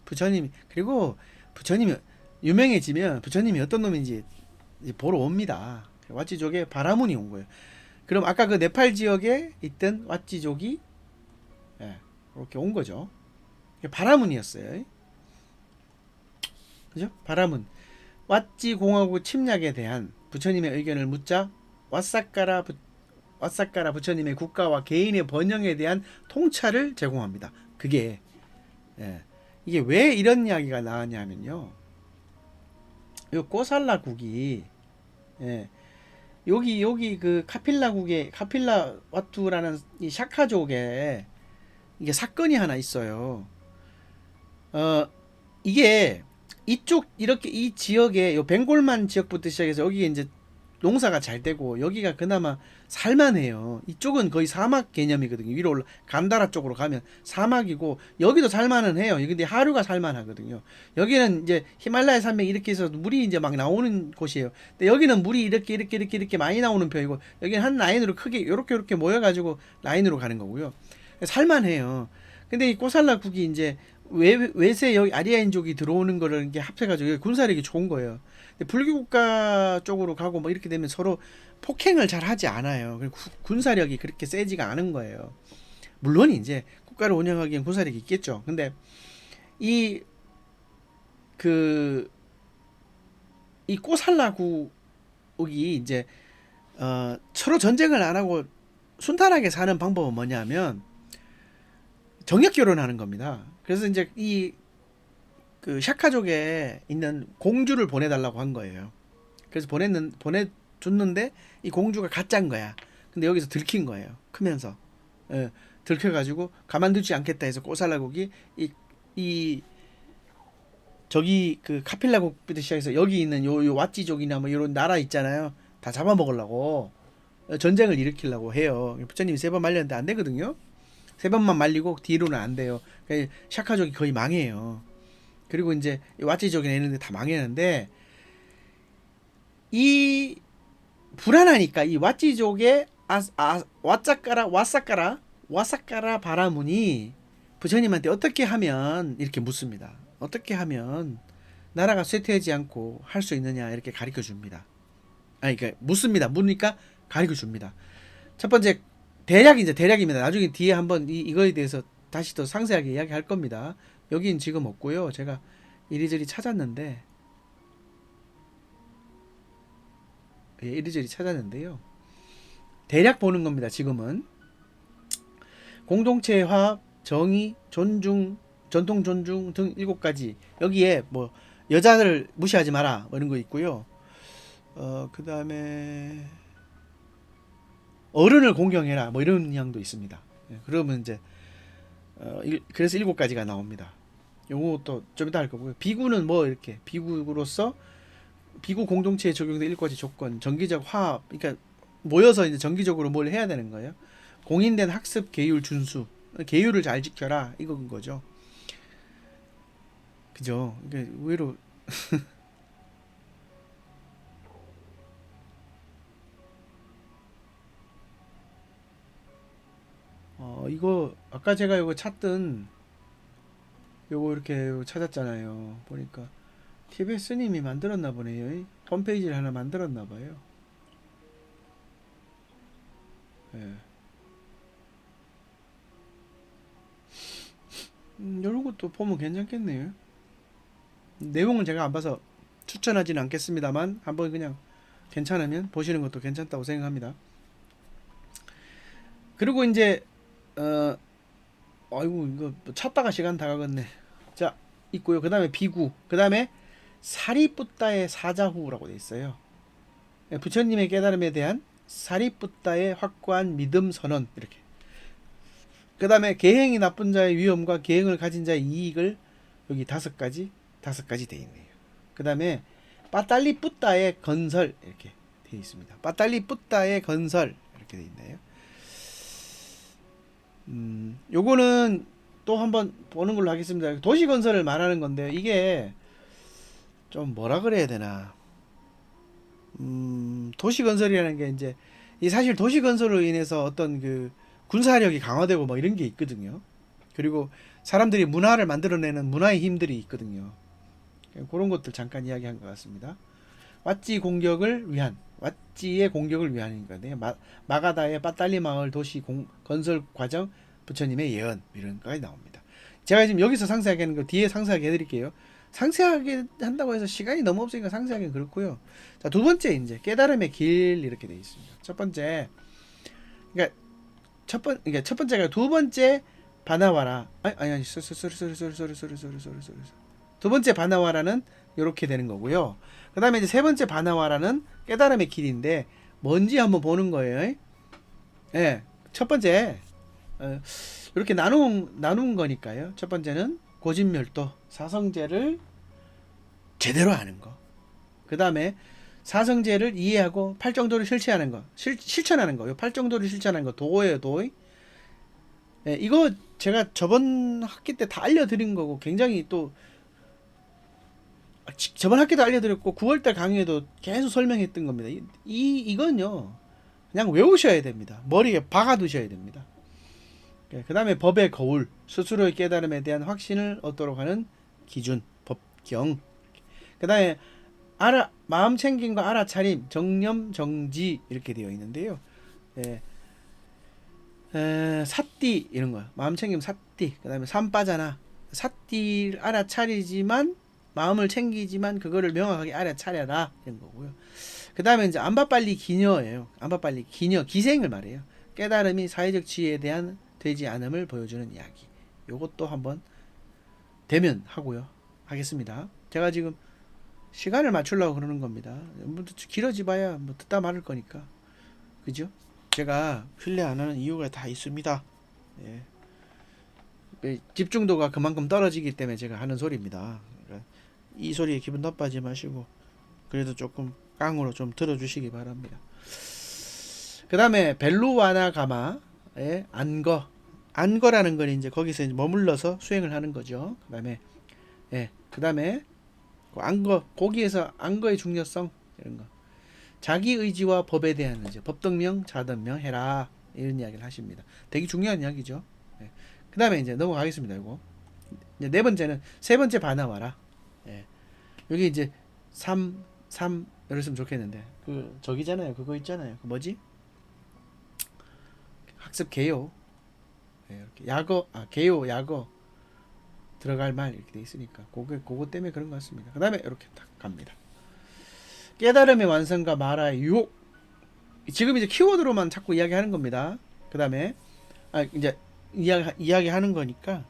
부처님이 그리고 부처님이 유명해지면 부처님이 어떤 놈인지 이제 보러 옵니다. 왓지족에 바라문이 온 거예요. 그럼 아까 그 네팔 지역에 있던 왓지족이 예, 이렇게 온 거죠. 바라문이었어요. 그죠? 바라문. 왓지 공화국 침략에 대한 부처님의 의견을 묻자 왓사까라 부처님의 국가와 개인의 번영에 대한 통찰을 제공합니다. 그게 예, 이게 왜 이런 이야기가 나왔냐면요. 요 꼬살라국이 예, 여기 그 카필라국의 카필라 와투라는 이 샤카족에 이게 사건이 하나 있어요. 어 이게 이쪽 이렇게 이 지역에 요 벵골만 지역부터 시작해서 여기 이제 농사가 잘 되고 여기가 그나마 살만해요. 이쪽은 거의 사막 개념이거든요. 위로 올라 간다라 쪽으로 가면 사막이고 여기도 살만은 해요. 근데 하류가 살만하거든요. 여기는 이제 히말라야 산맥 이렇게 해서 물이 이제 막 나오는 곳이에요. 근데 여기는 물이 이렇게 많이 나오는 편이고 여기는 한 라인으로 크게 요렇게 모여가지고 라인으로 가는 거고요. 살만해요. 근데 이 꼬살라국이 이제 외세 여기 아리아인족이 들어오는 거를 이게 합해가지고 군사력이 좋은 거예요. 근데 불교 국가 쪽으로 가고 뭐 이렇게 되면 서로 폭행을 잘 하지 않아요. 그리고 군사력이 그렇게 세지가 않은 거예요. 물론 이제 국가를 운영하기엔 군사력이 있겠죠. 근데 이 그 이 꼬살라국이 이제 서로 전쟁을 안 하고 순탄하게 사는 방법은 뭐냐면 정역 결혼하는 겁니다. 그래서 이제 이 그 샤카족에 있는 공주를 보내달라고 한 거예요. 그래서 보내줬는데 이 공주가 가짜인 거야. 근데 여기서 들킨 거예요. 크면서 예, 들켜가지고 가만두지 않겠다 해서 꼬살라국이 이 저기 그 카필라국부터 시작해서 여기 있는 요 왓지족이나 뭐 이런 나라 있잖아요. 다 잡아먹으려고 전쟁을 일으키려고 해요. 부처님이 3번 말렸는데 안 되거든요. 3번만 말리고 뒤로는 안 돼요. 그러니까 샤카족이 거의 망해요. 그리고 이제 왓지족이나 있는데 다 망했는데 이 불안하니까 이 왓지족의 와사까라 바라문이 부처님한테 어떻게 하면 이렇게 묻습니다. 어떻게 하면 나라가 쇠퇴하지 않고 할 수 있느냐 이렇게 가르쳐 줍니다. 아니 그러니까 묻습니다. 묻으니까 가르쳐 줍니다. 첫 번째 대략입니다. 나중에 뒤에 한번 이거에 대해서 다시 더 상세하게 이야기할 겁니다. 여긴 지금 없고요. 제가 이리저리 찾았는데 이리저리 찾았는데요. 대략 보는 겁니다. 지금은 공동체 화합, 정의, 존중, 전통 존중 등 7가지. 여기에 뭐 여자를 무시하지 마라 뭐 이런 거 있고요. 그다음에 어른을 공경해라 뭐 이런 뉘앙도 있습니다. 예, 그러면 이제 그래서 7가지가 나옵니다. 요것도 좀 이따 할 거고요. 비구는 뭐 이렇게 비구로서 비구 공동체에 적용된 7가지 조건, 정기적 화합, 그러니까 모여서 이제 정기적으로 뭘 해야 되는 거예요. 공인된 학습 계율 준수, 계율을 잘 지켜라 이건 거죠. 그죠? 그러니까 의외로 이거 아까 제가 이거 찾던 요거 이렇게 찾았잖아요. 보니까 TBS님이 만들었나 보네요. 홈페이지를 하나 만들었나 봐요. 예. 이런 것도 보면 괜찮겠네요. 내용은 제가 안 봐서 추천하지는 않겠습니다만 한번 그냥 괜찮으면 보시는 것도 괜찮다고 생각합니다. 그리고 이제 아이고 이거 찾다가 시간 다 가겠네. 자 있고요. 그 다음에 비구, 그 다음에 사리뿌따의 사자후라고 돼 있어요. 부처님의 깨달음에 대한 사리뿌따의 확고한 믿음 선언 이렇게. 그 다음에 계행이 나쁜 자의 위험과 계행을 가진 자의 이익을 여기 5가지 돼 있네요. 그 다음에 빠딸리 뿌따의 건설 이렇게 돼 있습니다. 빠딸리 뿌따의 건설 이렇게 돼 있네요. 요거는 또 한번 보는 걸로 하겠습니다. 도시 건설을 말하는 건데 이게 좀 뭐라 그래야 되나. 도시 건설이라는 게 이제 이 사실 도시 건설로 인해서 어떤 그 군사력이 강화되고 뭐 이런 게 있거든요. 그리고 사람들이 문화를 만들어내는 문화의 힘들이 있거든요. 그런 것들 잠깐 이야기한 것 같습니다. 왓지의 공격을 위한 거네요. 마가다의 빠딸리 마을 도시 건설 과정, 부처님의 예언 이런 거까지 나옵니다. 제가 지금 여기서 상세하게 하는 거 뒤에 상세하게 해드릴게요. 상세하게 한다고 해서 시간이 너무 없으니까 상세하게 그렇고요. 자, 두 번째 이제 깨달음의 길 이렇게 되어 있습니다. 첫 번째, 그러니까 첫 번째가 두 번째 바나와라. 아니 소리. 두 번째 바나와라는 이렇게 되는 거고요. 그 다음에 이제 세 번째 바나와라는 깨달음의 길인데 뭔지 한번 보는 거예요. 예, 첫 번째 이렇게 나눈 거니까요. 첫 번째는 고진멸도 사성제를 제대로 아는 거. 그 다음에 사성제를 이해하고 팔정도를 실천하는 거. 실천하는 거. 요 팔정도를 실천하는 거. 도예요, 도. 예, 이거 제가 저번 학기 때 다 알려드린 거고 굉장히 또 저번 학기도 알려드렸고 9월달 강의에도 계속 설명했던 겁니다. 이건요 그냥 외우셔야 됩니다. 머리에 박아두셔야 됩니다. 그 다음에 법의 거울, 스스로의 깨달음에 대한 확신을 얻도록 하는 기준, 법경. 그 다음에 마음 챙김과 알아차림, 정념, 정지 이렇게 되어 있는데요. 예, 사띠 이런 거, 마음 챙김 사띠. 그 다음에 삼빠잖아. 사띠를 알아차리지만 마음을 챙기지만 그거를 명확하게 알아차려라 이런 거고요. 그 다음에 이제 안바빨리 기녀예요. 안바빨리 기녀, 기생을 말해요. 깨달음이 사회적 지위에 대한 되지 않음을 보여주는 이야기. 요것도 한번 되면 하겠습니다. 제가 지금 시간을 맞추려고 그러는 겁니다. 뭐 길어지 봐야 뭐 듣다 말을 거니까. 그죠? 제가 필래 안 하는 이유가 다 있습니다. 예. 집중도가 그만큼 떨어지기 때문에 제가 하는 소리입니다. 그러니까 이 소리에 기분 나빠하지 마시고 그래도 조금 깡으로 좀 들어주시기 바랍니다. 그 다음에 벨루와나 가마의 안거라는 건 이제 거기서 이제 머물러서 수행을 하는 거죠. 그 다음에 안거, 거기에서 안거의 중요성 이런 거, 자기 의지와 법에 대한 이제 법등명, 자등명 해라 이런 이야기를 하십니다. 되게 중요한 이야기죠. 예. 그 다음에 이제 넘어가겠습니다. 이거 이제 세 번째 바나와라. 예. 여기 이제 3 이랬으면 좋겠는데 저기잖아요. 그거 있잖아요. 그 뭐지? 학습 개요. 예, 이렇게 개요, 약어 들어갈 말 이렇게 돼 있으니까 그거 때문에 그런 것 같습니다. 그 다음에 이렇게 딱 갑니다. 깨달음의 완성과 마라의 유혹. 지금 이제 키워드로만 자꾸 이야기하는 겁니다. 그 다음에 이제 이야기하는 거니까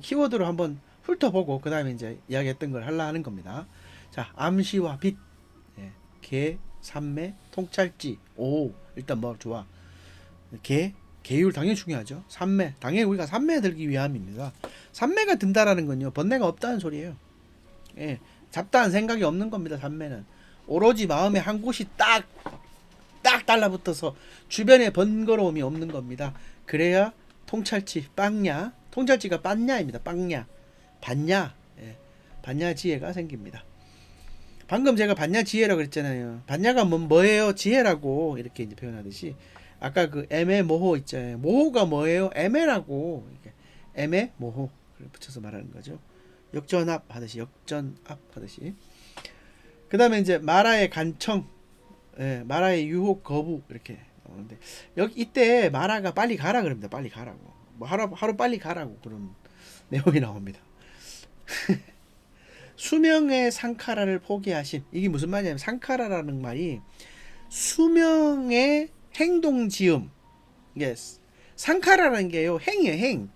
키워드로 한번 훑어보고 그 다음에 이제 이야기했던 걸 하려 하는 겁니다. 자, 암시와 빛, 예, 개, 삼매, 통찰지. 오, 일단 뭐 좋아. 계율 당연히 중요하죠. 삼매, 당연히 우리가 삼매 들기 위함입니다. 삼매가 든다라는 건요, 번뇌가 없다는 소리예요. 예, 잡다한 생각이 없는 겁니다. 삼매는 오로지 마음의 한 곳이 딱 달라붙어서 주변에 번거로움이 없는 겁니다. 그래야 통찰치, 빵야, 통찰치가 빵야입니다. 빵야, 반야, 예, 반야지혜가 생깁니다. 방금 제가 반야지혜라고 그랬잖아요. 반야가 뭐예요? 지혜라고 이렇게 이제 표현하듯이 아까 그 애매모호 있잖아요. 모호가 뭐예요? 애매라고. 애매 모호 붙여서 말하는 거죠. 역전압 하듯이 역전압 하듯이. 그 다음에 이제 마라의 간청, 예, 마라의 유혹 거부 이렇게 나오는데 여기 이때 마라가 빨리 가라 그럽니다. 빨리 가라고. 뭐 하루 빨리 가라고 그런 내용이 나옵니다. 수명의 상카라를 포기하심. 이게 무슨 말이냐면 상카라라는 말이 수명의 행동지음. 이게 상카라라는 게요. 행이에요. 행.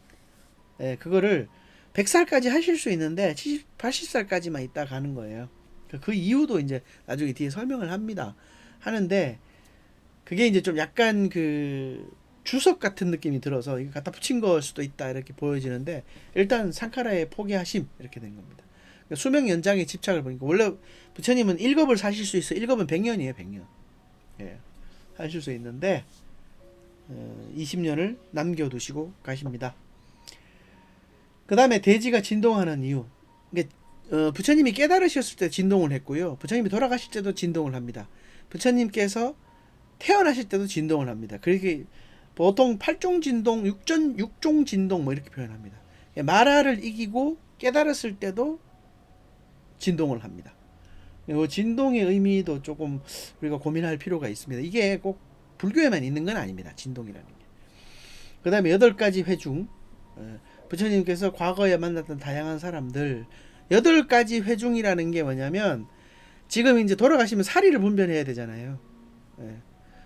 예, 그거를 100살까지 하실 수 있는데 80살까지만 있다 가는 거예요. 그 이유도 이제 나중에 뒤에 설명을 합니다. 하는데 그게 이제 좀 약간 그 주석 같은 느낌이 들어서 이거 갖다 붙인 걸 수도 있다 이렇게 보여지는데 일단 상카라의 포기하심 이렇게 된 겁니다. 그러니까 수명 연장에 집착을 보니까 원래 부처님은 1급을 사실 수 있어. 1급은 100년이에요. 100년. 예. 하실 수 있는데 20년을 남겨두시고 가십니다. 그 다음에 대지가 진동하는 이유. 그러니까 부처님이 깨달으셨을 때 진동을 했고요. 부처님이 돌아가실 때도 진동을 합니다. 부처님께서 태어나실 때도 진동을 합니다. 그렇게 보통 8종 진동, 6종 진동 뭐 이렇게 표현합니다. 마라를 이기고 깨달았을 때도 진동을 합니다. 이 진동의 의미도 조금 우리가 고민할 필요가 있습니다. 이게 꼭 불교에만 있는 건 아닙니다. 진동이라는 게. 그 다음에 8가지 회중. 부처님께서 과거에 만났던 다양한 사람들 8가지 회중이라는 게 뭐냐면 지금 이제 돌아가시면 사리를 분별해야 되잖아요. 예.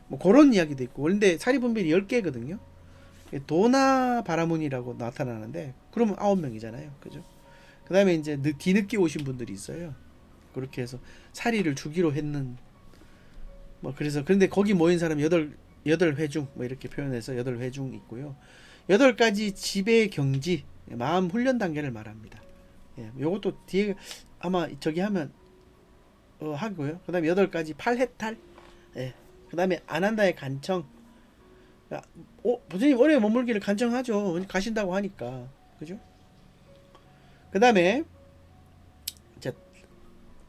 뭐 그런 이야기도 있고 그런데 사리 분별이 10개거든요. 도나 바라문이라고 나타나는데 그러면 9명이잖아요. 그죠? 그 다음에 이제 뒤늦게 오신 분들이 있어요. 그렇게 해서 사리를 주기로 했는 뭐 그래서 그런데 거기 모인 사람 8회중 뭐 이렇게 표현해서 8회중 있고요. 8가지 지배 경지 마음 훈련 단계를 말합니다. 예, 요것도 뒤에 아마 저기 하면 하고요. 그 다음에 8가지 팔해탈. 예. 그 다음에 안한다의 간청. 부처님 오래 머물기를 간청하죠. 가신다고 하니까. 그죠? 그 다음에 이제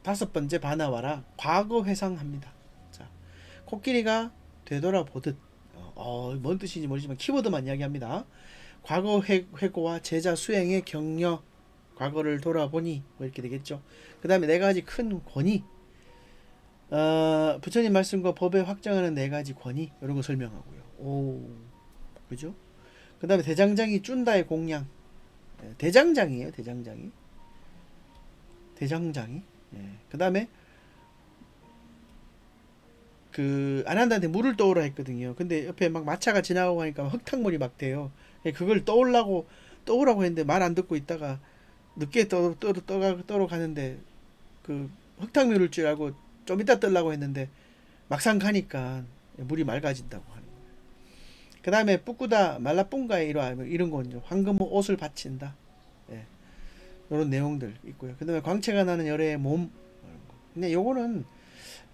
5번째 바나와라. 과거 회상합니다. 자, 코끼리가 되돌아보듯 뭔 뜻인지 모르지만 키워드만 이야기합니다. 과거 회고와 제자 수행의 격려. 과거를 돌아보니 뭐 이렇게 되겠죠. 그 다음에 4가지 큰 권위. 부처님 말씀과 법에 확정하는 4가지 권위 이런 거 설명하고요. 오, 그죠? 그 다음에 대장장이 쭌다의 공양. 대장장이에요. 대장장이. 예. 그 다음에 그 안한다한테 물을 떠오라 했거든요. 근데 옆에 막 마차가 지나가고 하니까 흙탕물이 막 돼요. 그걸 떠오라고 했는데 말 안 듣고 있다가 늦게 떠러 가는데 그 흙탕물일 줄 알고 좀 이따 뜨려고 했는데 막상 가니까 물이 맑아진다고 하는 거예요. 그 다음에 뿌꾸다 말라뿡가에 이런 건 황금 옷을 바친다. 예. 이런 내용들 있고요. 그 다음에 광채가 나는 열애의 몸. 근데 요거는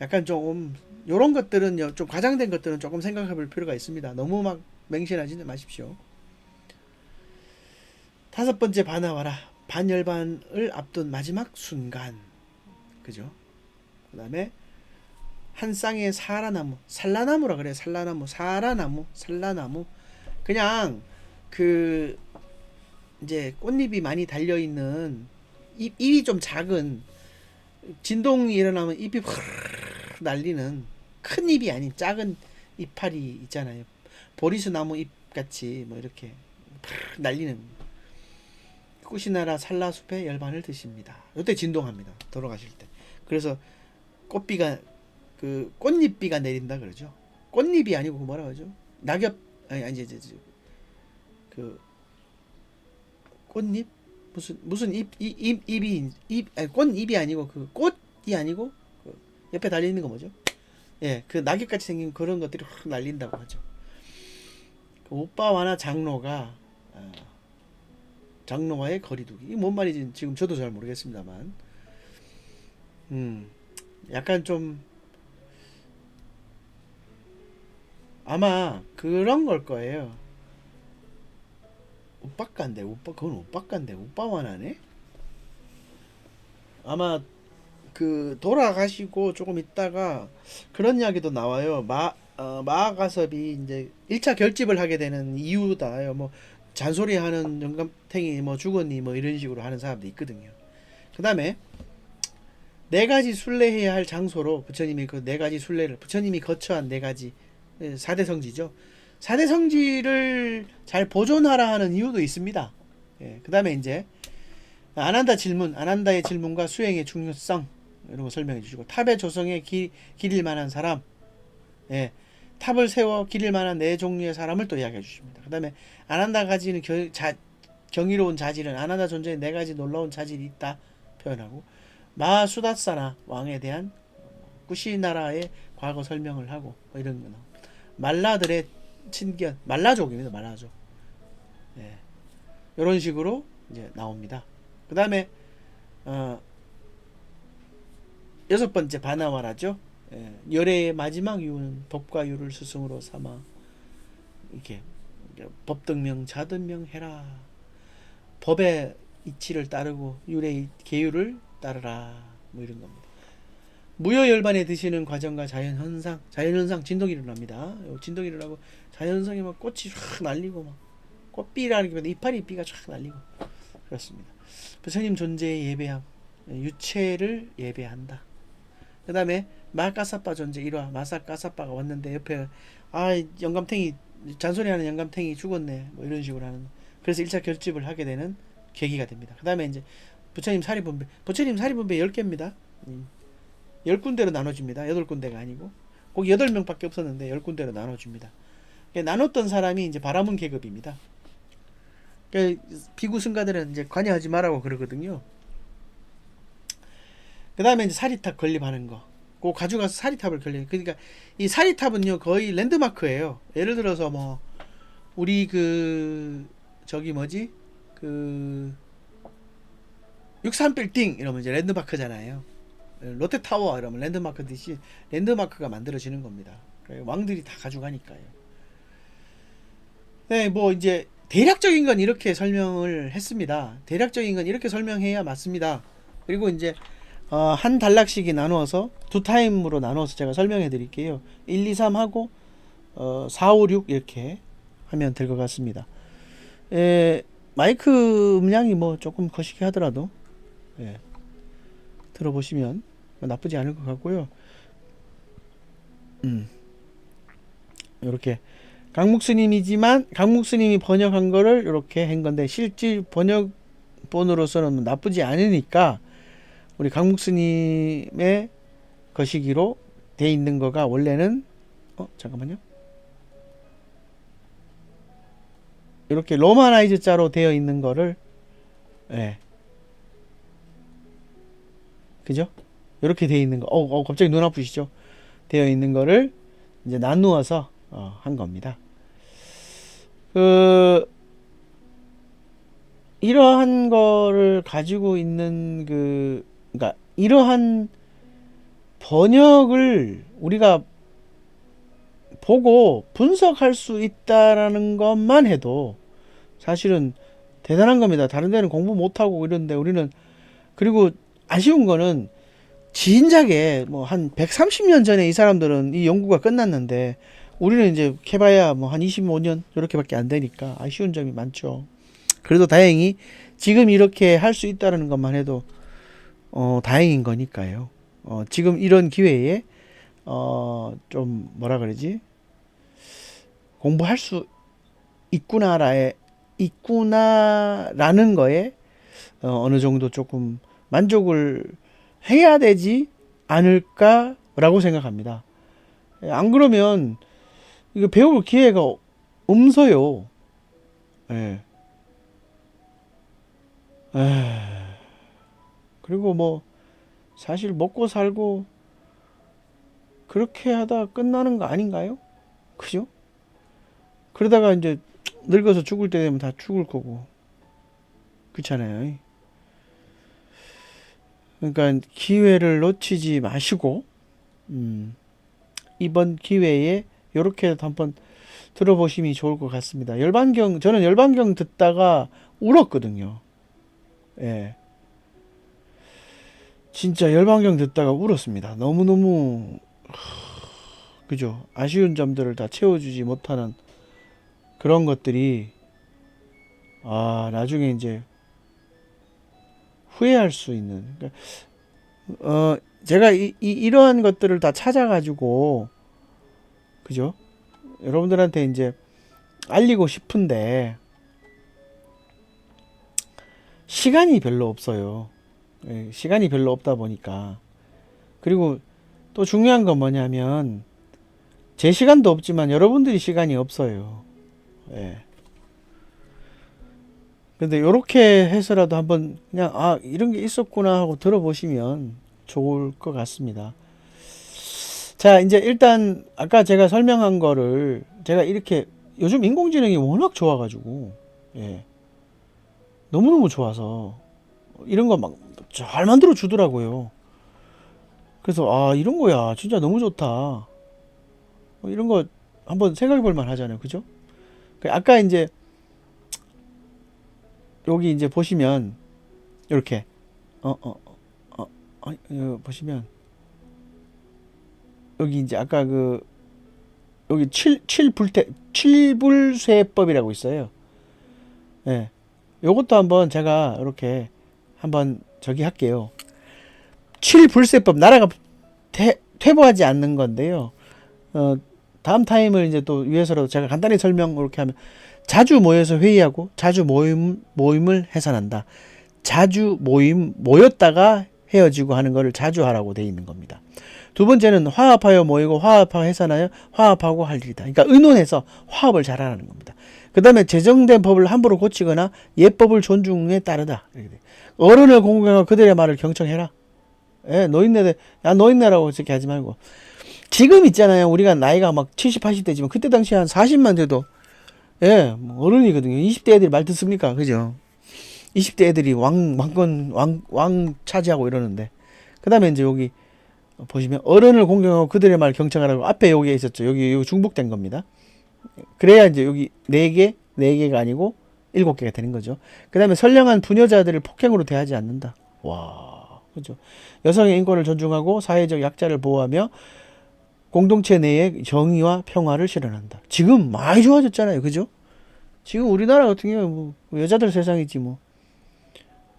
약간 좀 요런 것들은 좀 과장된 것들은 조금 생각해 볼 필요가 있습니다. 너무 막 맹신하지는 마십시오. 5번째 바나와라. 반열반을 앞둔 마지막 순간. 그죠? 그 다음에 한 쌍의 사라나무, 살라나무라 그래요. 살라나무. 그냥 그 이제 꽃잎이 많이 달려 있는 잎이 좀 작은 진동이 일어나면 잎이 확 날리는 큰 잎이 아닌 작은 이파리 있잖아요. 보리수 나무 잎 같이 뭐 이렇게 날리는 꽃이나라 살라숲의 열반을 드십니다. 이때 진동합니다. 돌아가실 때. 그래서 꽃비가 그 꽃잎비가 내린다 그러죠. 꽃잎이 아니고 뭐라 그러죠? 낙엽 아니 이제 그 꽃잎 무슨 잎이 아니, 꽃잎이 아니고 그 꽃이 아니고 그 옆에 달려 있는 거 뭐죠? 예, 그 낙엽같이 생긴 그런 것들이 확 날린다고 하죠. 그 오빠와나 장로가 장로와의 거리두기. 이게 뭔 말인지 지금 저도 잘 모르겠습니다만, 약간 좀 아마 그런 걸 거예요. 오빠간데 오빠 그건 오빠간데 오빠와나네. 아마 그 돌아가시고 조금 있다가 그런 이야기도 나와요. 마가섭이 이제 1차 결집을 하게 되는 이유다. 뭐 잔소리하는 영감탱이 뭐 죽었니 뭐 이런 식으로 하는 사람도 있거든요. 그 다음에 네 가지 순례해야 할 장소로 부처님이 그 네 가지 순례를 부처님이 거처한 네 가지 4대 성지죠. 4대 성지를 잘 보존하라 하는 이유도 있습니다. 예, 그 다음에 이제 아난다의 질문과 수행의 중요성 이런 거 설명해 주시고 탑의 조성에 기릴 만한 사람, 예, 탑을 세워 기릴 만한 네 종류의 사람을 또 이야기해 주십니다. 그 다음에 아난다 가지는 경이로운 자질은 아난다 존재에 네 가지 놀라운 자질이 있다 표현하고 마수다사나 왕에 대한 꾸시나라의 과거 설명을 하고 뭐 이런 거. 말라들의 친견, 말라족입니다. 말라족. 예, 이런 식으로 이제 나옵니다. 그 다음에 여섯 번째 바나와라죠. 예, 열애의 마지막 이유는 법과 유를 스승으로 삼아 이렇게 법등명 자등명 해라. 법의 이치를 따르고 율의 계율을 따르라. 뭐 이런 겁니다. 무효열반에 드시는 과정과 자연현상 진동이 일어납니다. 진동이 일어나고 자연현상에 막 꽃이 확 날리고 막 꽃비라기보다 이파리비가 쫙 날리고 그렇습니다. 부처님 존재의 예배함, 유체를 예배한다. 그 다음에 마까사빠 존재 1화 마사까사빠가 왔는데 옆에 영감탱이 잔소리하는 영감탱이 죽었네 뭐 이런 식으로 하는, 그래서 1차 결집을 하게 되는 계기가 됩니다. 그 다음에 이제 부처님 사리분배 10개입니다. 10군데로 나눠집니다. 8군데가 아니고 거기 8명밖에 없었는데 10군데로 나눠줍니다. 나눴던 사람이 이제 바라문 계급입니다. 비구 승가들은 이제 관여하지 말라고 그러거든요. 그 다음에 이제 사리탑 건립하는 거. 그거 가져가서 사리탑을 건립. 그러니까 이 사리탑은요 거의 랜드마크예요. 예를 들어서 뭐 우리 저기 뭐지 63빌딩 이러면 이제 랜드마크잖아요. 롯데타워 이러면 랜드마크 듯이 랜드마크가 만들어지는 겁니다. 왕들이 다 가져가니까요. 네, 뭐 이제 대략적인 건 이렇게 설명을 했습니다. 대략적인 건 이렇게 설명해야 맞습니다. 그리고 이제 한 단락씩이 나누어서 두 타임으로 나누어서 제가 설명해 드릴게요. 1, 2, 3 하고 4, 5, 6 이렇게 하면 될 것 같습니다. 마이크 음량이 뭐 조금 거시기 하더라도 들어보시면 나쁘지 않을 것 같고요. 이렇게 강묵스님이지만 강묵스님이 번역한 거를 이렇게 한 건데 실질 번역본으로서는 나쁘지 않으니까 우리 강묵스님의 거시기로 돼 있는 거가 원래는 잠깐만요. 이렇게 로마나이즈 자로 되어 있는 거를 그죠? 이렇게 되어 있는 거. 갑자기 눈 아프시죠? 되어 있는 거를 이제 나누어서 한 겁니다. 이러한 거를 가지고 있는 그러니까 이러한 번역을 우리가 보고 분석할 수 있다라는 것만 해도 사실은 대단한 겁니다. 다른 데는 공부 못하고 이런데 우리는, 그리고 아쉬운 거는 진작에 뭐 한 130년 전에 이 사람들은 이 연구가 끝났는데 우리는 이제 해봐야 뭐 한 25년 이렇게밖에 안 되니까 아쉬운 점이 많죠. 그래도 다행히 지금 이렇게 할 수 있다는 것만 해도 다행인 거니까요. 지금 이런 기회에 좀 뭐라 그러지, 공부할 수 있구나라는 거에 어느 정도 조금 만족을 해야 되지 않을까라고 생각합니다. 안 그러면 이거 배울 기회가 없어요. 예. 에, 그리고 뭐 사실 먹고 살고 그렇게 하다 끝나는 거 아닌가요? 그죠? 그러다가 이제 늙어서 죽을 때 되면 다 죽을 거고 그렇잖아요. 그러니까 기회를 놓치지 마시고 이번 기회에 요렇게 한번 들어보심이 좋을 것 같습니다. 열반경 저는 열반경 듣다가 울었거든요. 예. 진짜 열반경 듣다가 울었습니다. 너무너무 그죠? 아쉬운 점들을 다 채워주지 못하는 그런 것들이 나중에 이제 후회할 수 있는 그러니까 제가 이러한 것들을 다 찾아가지고 그죠? 여러분들한테 이제 알리고 싶은데 시간이 별로 없어요. 예, 시간이 별로 없다 보니까 그리고 또 중요한 건 뭐냐면 제 시간도 없지만 여러분들이 시간이 없어요. 예. 근데 요렇게 해서라도 한번 그냥 이런 게 있었구나 하고 들어보시면 좋을 것 같습니다. 자, 이제 일단 아까 제가 설명한 거를 제가 이렇게 요즘 인공지능이 워낙 좋아가지고 예. 너무너무 좋아서 이런 거 막 잘 만들어 주더라고요. 그래서 이런 거야 진짜 너무 좋다. 이런 거 한번 생각해 볼 만 하잖아요. 그죠? 아까 이제 여기 이제 보시면 이렇게 보시면 여기 이제 아까 여기 칠불쇠법이라고 있어요. 예. 요것도 한번 제가 이렇게 한번 저기 할게요. 칠불쇠법 나라가 퇴보하지 않는 건데요. 다음 타임을 이제 또 위해서라도 제가 간단히 설명 이렇게 하면 자주 모여서 회의하고 자주 모임을 해산한다. 자주 모였다가 헤어지고 하는 거를 자주 하라고 돼 있는 겁니다. 두 번째는 화합하여 모이고 화합하여 해산하여 화합하고 할 일이다. 그러니까 의논해서 화합을 잘하라는 겁니다. 그 다음에 제정된 법을 함부로 고치거나 예법을 존중에 따르다. 어른을 공경하고 그들의 말을 경청해라. 예, 노인네들, 노인네라고 이렇게 하지 말고. 지금 있잖아요. 우리가 나이가 막 70, 80대지만 그때 당시에 한 40만 돼도 뭐 어른이거든요. 20대 애들이 말 듣습니까? 그죠? 20대 애들이 왕 차지하고 이러는데. 그 다음에 이제 여기 보시면 어른을 공경하고 그들의 말 경청하라고 앞에 여기에 있었죠. 여기 중복된 겁니다. 그래야 이제 여기 4개가 아니고 7개가 되는 거죠. 그 다음에 선량한 부녀자들을 폭행으로 대하지 않는다. 와, 그죠? 여성의 인권을 존중하고 사회적 약자를 보호하며 공동체 내에 정의와 평화를 실현한다. 지금 많이 좋아졌잖아요. 그죠? 지금 우리나라 같은 경우에 뭐 여자들 세상이지 뭐.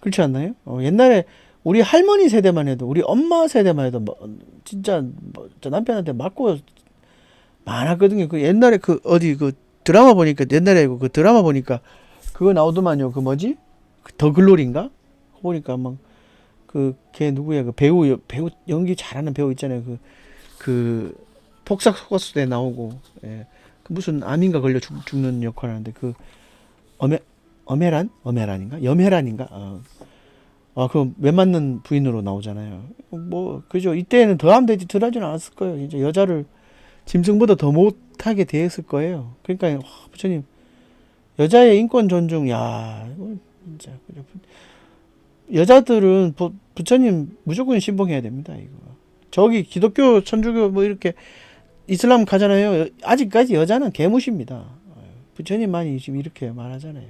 그렇지 않나요? 옛날에 우리 할머니 세대만 해도 우리 엄마 세대만 해도 진짜 저 남편한테 맞고 많았거든요. 그 옛날에 어디 드라마 보니까 옛날에 그 드라마 보니까 그거 나오더만요. 그 뭐지? 더 글로리인가? 보니까 막 걔 누구야? 그 배우 연기 잘하는 배우 있잖아요. 그 폭삭 속았수에 나오고 무슨 암인가 걸려 죽는 역할 하는데 어메란인가? 염혜란인가? 그 매 맞는 부인으로 나오잖아요. 뭐 그죠? 이때는 더하면 되지 덜하진 않았을 거예요. 이제 여자를 짐승보다 더 못하게 대했을 거예요. 그러니까 부처님 여자의 인권 존중, 이거 진짜 여자들은 부처님 무조건 신봉해야 됩니다. 이거 저기 기독교, 천주교 뭐 이렇게 이슬람 가잖아요. 아직까지 여자는 개무시입니다. 부처님만이 지금 이렇게 말하잖아요.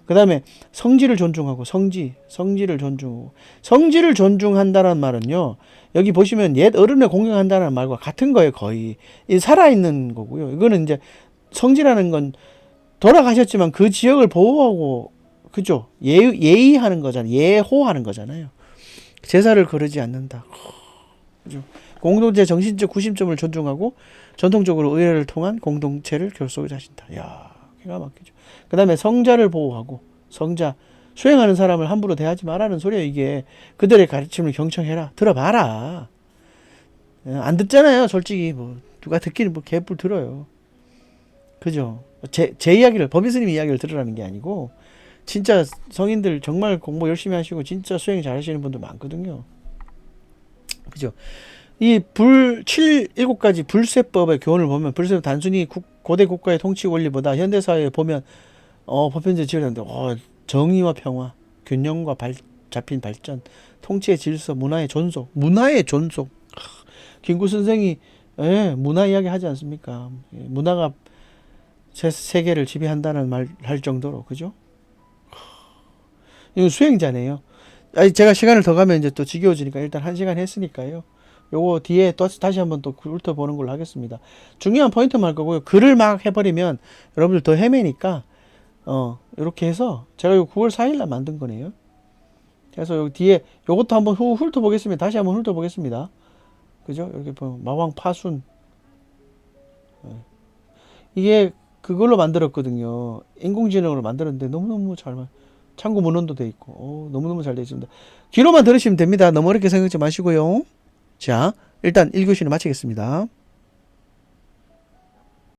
그 다음에 성지를 존중하고 성지를 존중하고 성지를 존중한다는 말은요. 여기 보시면 옛 어른을 공경한다는 말과 같은 거예요. 거의 살아있는 거고요. 이거는 이제 성지라는 건 돌아가셨지만 그 지역을 보호하고 그죠? 예의하는 거잖아요. 예호하는 거잖아요. 제사를 거르지 않는다. 그죠? 공동체 정신적 구심점을 존중하고 전통적으로 의례를 통한 공동체를 결속을 하신다. 이야, 기가 막히죠. 그 다음에 성자를 보호하고 성자 수행하는 사람을 함부로 대하지 말라는 소리예요. 이게 그들의 가르침을 경청해라. 들어봐라. 안 듣잖아요. 솔직히 뭐 누가 듣기는 뭐 개뿔 들어요. 그죠? 제 이야기를, 법인스님 이야기를 들으라는 게 아니고, 진짜 성인들 정말 공부 열심히 하시고, 진짜 수행 잘 하시는 분들 많거든요. 그죠? 이 7가지 불세법의 교훈을 보면, 불세법 단순히 고대 국가의 통치 원리보다 현대사회에 보면, 보편적 지혜라는데, 정의와 평화, 균형과 잡힌 발전, 통치의 질서, 문화의 존속. 김구 선생이, 예, 문화 이야기 하지 않습니까? 예, 문화가 세계를 지배한다는 말 할 정도로, 그죠? 이건 수행자네요. 아니, 제가 시간을 더 가면 이제 또 지겨워지니까 일단 1시간 했으니까요. 요거 뒤에 또 다시 한번 또 훑어보는 걸로 하겠습니다. 중요한 포인트만 할 거고요. 글을 막 해버리면 여러분들 더 헤매니까, 이렇게 해서 제가 요 9월 4일날 만든 거네요. 그래서 여기 뒤에 요것도 한번 훑어보겠습니다. 다시 한번 훑어보겠습니다. 그죠? 이렇게 보면 마왕 파순. 이게 그걸로 만들었거든요. 인공지능으로 만들었는데 너무너무 참고 문헌도 돼 있고, 너무너무 잘 돼 있습니다. 귀로만 들으시면 됩니다. 너무 어렵게 생각하지 마시고요. 자, 일단 1교시는 마치겠습니다.